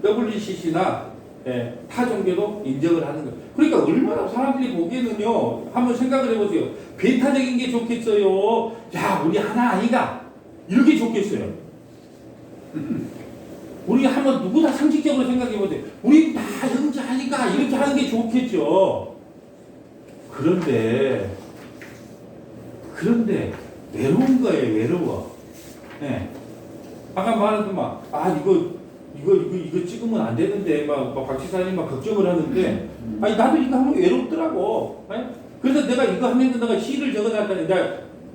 WCC나 예, 타 종교도 인정을 하는 거예요. 그러니까 얼마나 사람들이 보기에는요, 한번 생각을 해보세요. 배타적인 게 좋겠어요. 야, 우리 하나 아이가 이렇게 좋겠어요. 우리 한번 누구나 상식적으로 생각해보세요. 우리 다 형제하니까 이렇게 하는 게 좋겠죠. 그런데 외로운 거예요. 외로워. 네. 아까 말했지만 이거 찍으면 안 되는데 박 지사님 막 걱정을 하는데 아니 나도 이거 하면 외롭더라고. 네? 그래서 내가 이거 하면서 내가 시를 적어놨다니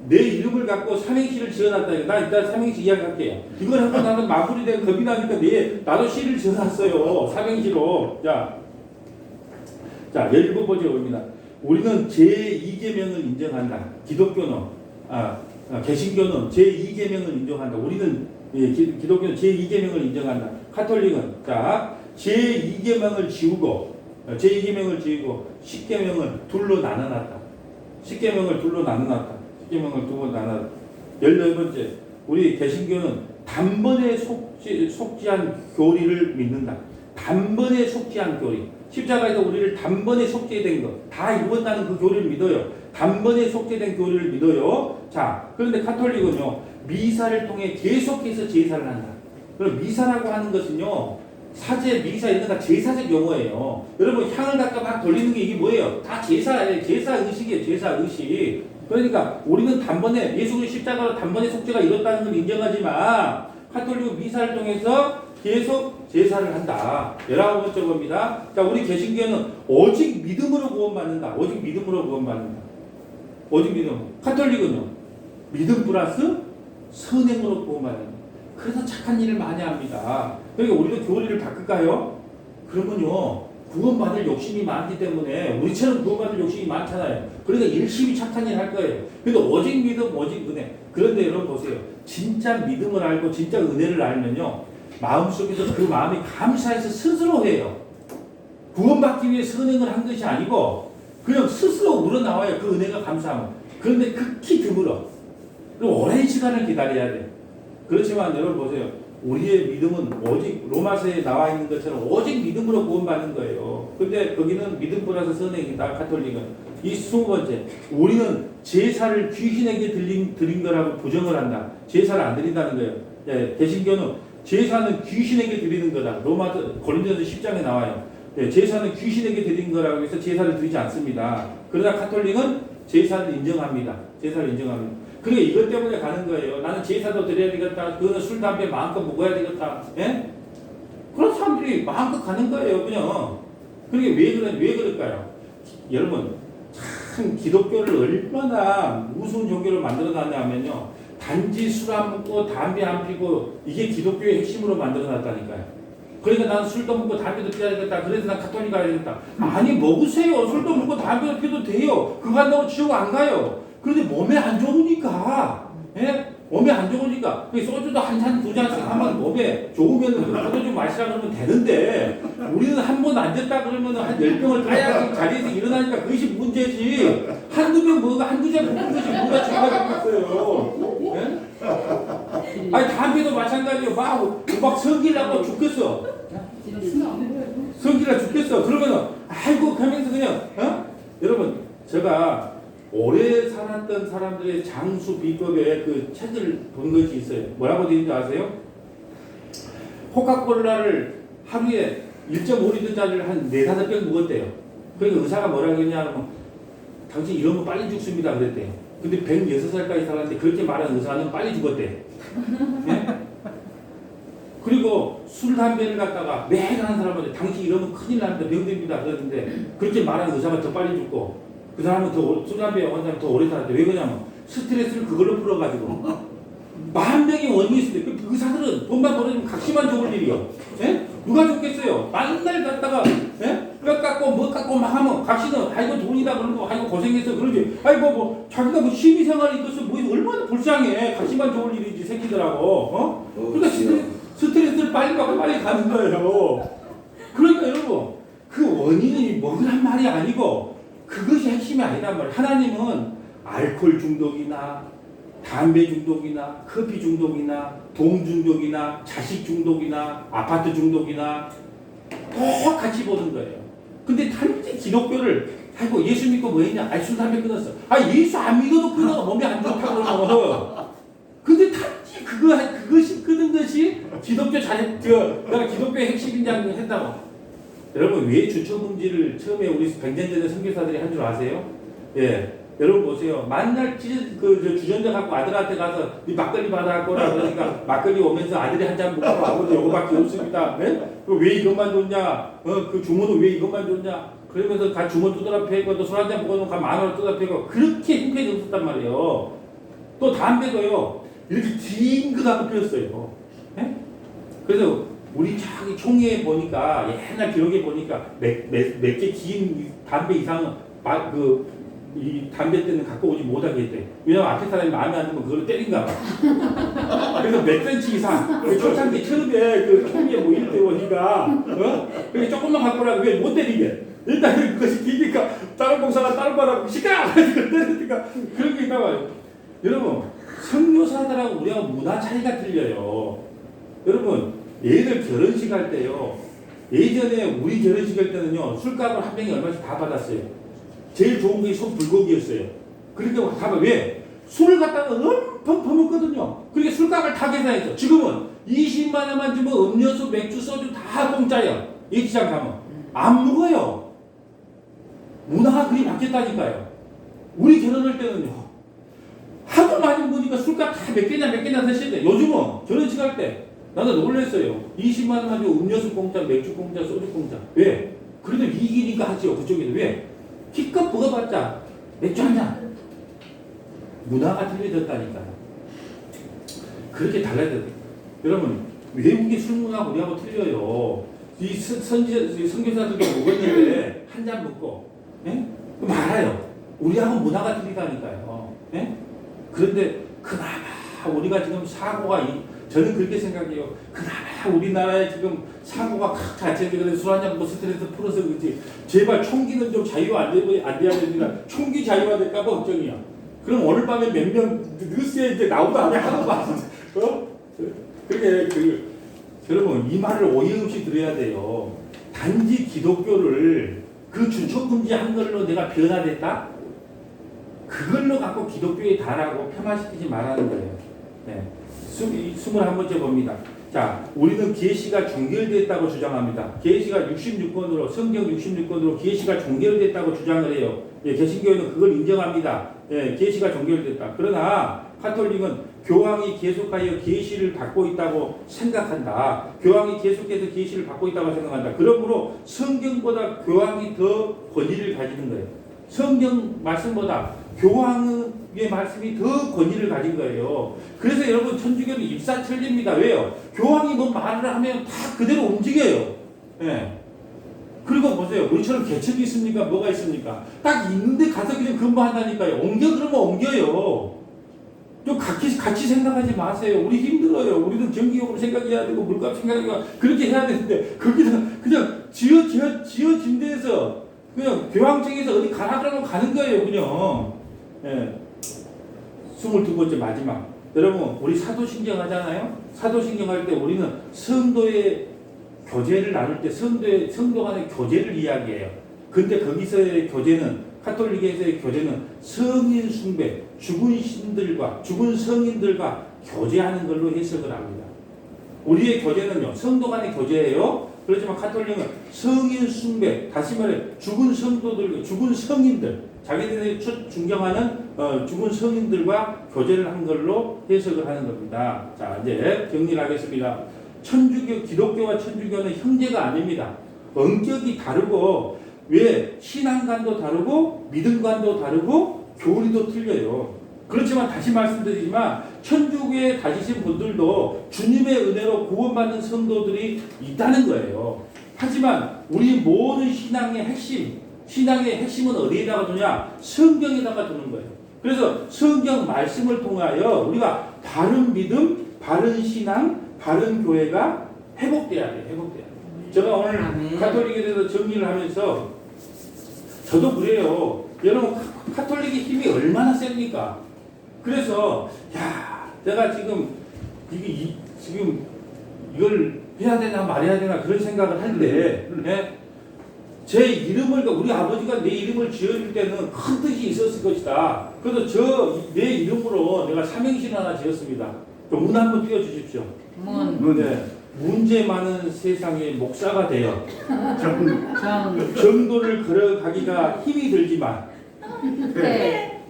내 이름을 갖고 삼행시를 지어놨다. 나 일단 삼행시 이야기할게요. 이걸 하고 나는 마무리된 겁이 나니까 나도 시를 지어놨어요. 삼행시로. 자, 17번째 봅니다. 우리는 제2계명을 인정한다. 기독교는, 개신교는 제2계명을 인정한다. 우리는, 예, 기독교는 제2계명을 인정한다. 카톨릭은, 자, 제2계명을 지우고, 10계명을 둘로 나눠놨다. 10계명을 둘로 나눠놨다. 10계명을 두 번 나눠. 18번째, 우리 개신교는 단번에 속지한 교리를 믿는다. 단번에 속지한 교리. 십자가에서 우리를 단번에 속죄된 것, 다 이루었다는 그 교리를 믿어요. 단번에 속죄된 교리를 믿어요. 자, 그런데 카톨릭은요, 미사를 통해 계속해서 제사를 한다. 그럼 미사라고 하는 것은요, 사제, 미사 이런 거 제사적 용어예요. 여러분, 향을 갖다 막 돌리는 게 이게 뭐예요? 다 제사예요. 제사 의식이에요. 제사 의식. 그러니까 우리는 단번에 예수 그리스도 십자가로 단번에 속죄가 이뤘다는 걸 인정하지만 카톨릭은 미사를 통해서 계속 제사를 한다. 19번째 겁니다. 자, 우리 개신교는 오직 믿음으로 구원받는다. 오직 믿음으로 구원받는다. 오직 믿음. 카톨릭은요, 믿음 플러스 선행으로 구원받는다. 그래서 착한 일을 많이 합니다. 그러니까 우리도 교리를 바꿀까요? 그러면요, 구원받을 욕심이 많기 때문에 우리처럼 구원받을 욕심이 많잖아요. 그러니까 열심히 착한 일 할 거예요. 근데 오직 믿음, 오직 은혜. 그런데 여러분 보세요. 진짜 믿음을 알고 진짜 은혜를 알면요, 마음속에서 그 마음이 감사해서 스스로 해요. 구원받기 위해 선행을 한 것이 아니고 그냥 스스로 우러나와요. 그 은혜가 감사하면. 그런데 극히 드물어. 그리고 오랜 시간을 기다려야 돼. 그렇지만 여러분 보세요. 우리의 믿음은 오직 로마서에 나와 있는 것처럼 오직 믿음으로 구원받는 거예요. 근데 거기는 믿음 플러스 선행이다. 가톨릭은. 이 20번째. 우리는 제사를 귀신에게 드린 거라고 부정을 한다. 제사를 안 드린다는 거예요. 예, 개신교는 제사는 귀신에게 드리는 거다. 고린도서 10장에 나와요. 예, 제사는 귀신에게 드린 거라고 해서 제사를 드리지 않습니다. 그러나 가톨릭은 제사를 인정합니다. 제사를 인정합니다. 그러니까 이것 때문에 가는 거예요. 나는 제사도 드려야 되겠다. 그거는 술, 담배 마음껏 먹어야 되겠다. 예? 그런 사람들이 마음껏 가는 거예요. 그냥. 그게 왜 그럴까요? 여러분, 참 기독교를 얼마나 무서운 종교를 만들어 놨냐면요. 단지 술 안 먹고 담배 안 피고 이게 기독교의 핵심으로 만들어 놨다니까요. 그러니까 나는 술도 먹고 담배도 피워야 되겠다. 그래서 난 가톨릭 가야 되겠다. 아니 먹으세요. 술도 먹고 담배도 피워도 돼요. 그거 한다고 지옥 안 가요. 그런데 몸에 안 좋으니까. 예? 몸에 안 좋으니까. 소주도 한 잔, 두 잔씩 하면 몸에 좋으면 포도주 마시라 그러면 되는데 우리는 한 번 앉았다 그러면 한 10병을 까야 자리에서 일어나니까 그것이 문제지. 한두 병 먹어 한두 잔 먹는 것이 뭐가 죄가 되겠어요. 예? 아니 담배도 마찬가지예요. 막 성질나고 죽겠어. 성질나 죽겠어. 그러면은 아이고 가면서 그냥 여러분 제가 오래 살았던 사람들의 장수 비법의 그 책을 본 것이 있어요. 뭐라고 되어 있는지 아세요? 코카콜라를 하루에 1.5리터짜리를 한 4-5병 먹었대요. 그러니까 의사가 뭐라고 했냐면 당신 이러면 빨리 죽습니다 그랬대요. 근데 106살까지 살았는데 그렇게 말한 의사는 빨리 죽었대요. 네? 그리고 술, 담배를 갖다가 매일 하는 사람한테 당신 이러면 큰일 납니다. 병됩니다. 그랬는데 그렇게 말한 의사가 더 빨리 죽고 그 사람은 술, 담배 한 사람 더 오래 살았대. 왜 그러냐면 스트레스를 그걸로 풀어가지고 만 명의 원인이 있을 때 그 의사들은 돈만 벌어주면 각시만 좋을 일이요. 예? 누가 좋겠어요? 맨날 갔다가 예? 뼈 깎고 뭐 깎고 막 하면 각시는 아이고 돈이다 그러고 아이고 고생했어 그러지. 아이고 뭐 자기가 뭐 취미생활이 있어서 뭐 얼마나 불쌍해. 각시만 좋을 일이지 새끼들하고. 그러니까 스트레스를 빨리 받고 빨리 가는 거예요. 그러니까 여러분 그 원인이 뭐란 말이 아니고 그것이 핵심이 아니란 말이에요. 하나님은 알코올 중독이나 담배 중독이나 커피 중독이나 돈 중독이나 자식 중독이나 아파트 중독이나 똑같이 보는 거예요. 근데 단지 기독교를 아이고 예수 믿고 뭐 했냐? 술 담배 끊었어. 예수 안 믿어도 끊어. 몸에 안 좋다고 그러면. 근데 단지 그것이 끊은 것이 기독교 내가 기독교의 핵심인지 했다고. 여러분 왜 주처금지를 처음에 우리 100년 전에 선교사들이 한 줄 아세요? 예, 여러분 보세요. 만날 주전자 갖고 아들한테 가서 네 막걸리 받아갖고라 그러니까 막걸리 오면서 아들이 한 잔 먹고 아버지 요거밖에 없습니다. 예? 왜 이것만 줬냐? 그 주문은 왜 이것만 줬냐? 그러면서 주문 두드러 패고 또 술 한 잔 먹어놓고 10,000원 두드러 패고 그렇게 힘까지 없었단 말이에요. 또 담배도요 이렇게 긴 거 갖고 피웠어요. 예? 그래서 우리 저기 총회에 보니까 옛날 기록에 보니까 몇 개 긴 담배 이상은 이 담배 때는 갖고 오지 못하게 했대. 왜냐면 앞에 사람이 마음에 안 들면 그걸로 때린가 봐. 그래서 몇 센치 이상 초창기 처음에 그 총회에 모일 때 보니까 그게 조금만 갖고 오라고 왜 못 때리게. 일단 그것이 기니까 다른 봉사가 다른 말하고 시끄러! 때리니까 그런 게 있나 봐요. 여러분 선교사들하고 우리하고 문화 차이가 틀려요. 여러분 얘들 결혼식 할 때요. 예전에 우리 결혼식 할 때는요. 술값을 한 병에 얼마씩 다 받았어요. 제일 좋은 게 소불고기였어요. 그러니까 다 왜? 술을 갖다가 엄청 퍼먹거든요. 그러니까 술값을 다 계산했어. 지금은 20만 원만 주면 음료수, 맥주, 소주 다 공짜예요. 예시장 가면. 안 먹어요. 문화가 그리 바뀌었다니까요. 우리 결혼할 때는요. 하도 많이 먹으니까 술값 다 몇 개나 드셔야 돼. 요즘은 결혼식 할 때 나도 놀랐어요. 20만 원만 주고 음료수 공짜, 맥주 공짜, 소주 공짜. 왜? 그래도 이기니까 하지요. 그쪽에도. 왜? 기껏 먹어봤자 맥주 한 잔. 문화가 틀려졌다니까요. 그렇게 달라야 돼요. 여러분 외국의 술 문화가 우리하고 틀려요. 이 선교사들도 먹었는데 한 잔 먹고 말아요. 우리하고 문화가 틀리다니까요. 그런데 그나마 우리가 지금 저는 그렇게 생각해요. 그나마 우리나라에 지금 사고가 칵 자체적으로 술 한잔 뭐 스트레스 풀어서 그렇지. 제발 총기는 좀 자유화 안 돼야 됩니다. 총기 자유화 될까 봐 걱정이야. 그럼 오늘 밤에 몇 명 뉴스에 이제 나오도 안 해 하는 거 아니야? 그렇게 여러분 이 말을 오해 없이 들어야 돼요. 단지 기독교를 그 주촉금지 한 걸로 내가 변화됐다? 그걸로 갖고 기독교에 달하고 폄하시키지 말라는 거예요. 네. 21번째 봅니다. 자, 우리는 계시가 종결됐다고 주장합니다. 계시가 66권으로 성경 66권으로 계시가 종결됐다고 주장을 해요. 예, 개신교회는 그걸 인정합니다. 예, 계시가 종결됐다. 그러나 카톨릭은 교황이 계속하여 계시를 받고 있다고 생각한다. 교황이 계속해서 계시를 받고 있다고 생각한다. 그러므로 성경보다 교황이 더 권위를 가지는 거예요. 성경 말씀보다 교황의 말씀이 더 권위를 가진 거예요. 그래서 여러분 천주교는 입사천리입니다. 왜요? 교황이 뭐 말을 하면 다 그대로 움직여요. 예. 그리고 보세요. 우리처럼 개척이 있습니까? 뭐가 있습니까? 딱 있는데 가서 그냥 근무한다니까요. 옮겨 그러면 옮겨요. 좀 같이 생각하지 마세요. 우리 힘들어요. 우리도 전기요금 생각해야 되고 물값 생각해야 그렇게 해야 되는데 거기서 그냥 지어진 데에서 그냥 교황청에서 어디 가라 그러면 가는 거예요. 그냥. 예. 22번째 마지막. 여러분 우리 사도신경 하잖아요. 사도신경 할 때 우리는 성도의 교제를 나눌 때 성도 간의 교제를 이야기해요. 근데 거기서의 교제는 카톨릭에서의 교제는 성인 숭배, 죽은 성인들과 교제하는 걸로 해석을 합니다. 우리의 교제는요, 성도 간의 교제예요. 그렇지만 카톨릭은 성인 숭배, 다시 말해 죽은 성도들, 죽은 성인들, 자기들이 존경하는 죽은 성인들과 교제를 한 걸로 해석을 하는 겁니다. 자, 이제 정리를 하겠습니다. 기독교와 천주교는 형제가 아닙니다. 원격이 다르고, 왜? 신앙관도 다르고, 믿음관도 다르고, 교리도 틀려요. 그렇지만 다시 말씀드리지만, 천주교에 다니신 분들도 주님의 은혜로 구원받는 성도들이 있다는 거예요. 하지만, 우리 모든 신앙의 핵심은 어디에다가 두냐? 성경에다가 두는 거예요. 그래서 성경 말씀을 통하여 우리가 바른 믿음, 바른 신앙, 바른 교회가 회복돼야 돼요. 제가 오늘 카톨릭에 대해서 정리를 하면서 저도 그래요. 여러분 카톨릭의 힘이 얼마나 셉니까? 그래서 내가 지금 이걸 해야 되나 말해야 되나 그런 생각을 할 때 제 이름을 우리 아버지가 내 이름을 지어줄 때는 큰 뜻이 있었을 것이다. 그래서 내 이름으로 내가 삼행시를 하나 지었습니다. 문 한번 띄워주십시오. 네. 문제 많은 세상의 목사가 되어 정도를 걸어가기가 힘이 들지만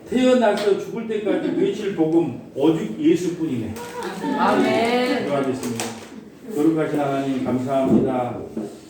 태어나서 죽을 때까지 외칠 복음 오직 예수뿐이네. 아멘. 기도하겠습니다. 거룩하신 하나님 감사합니다.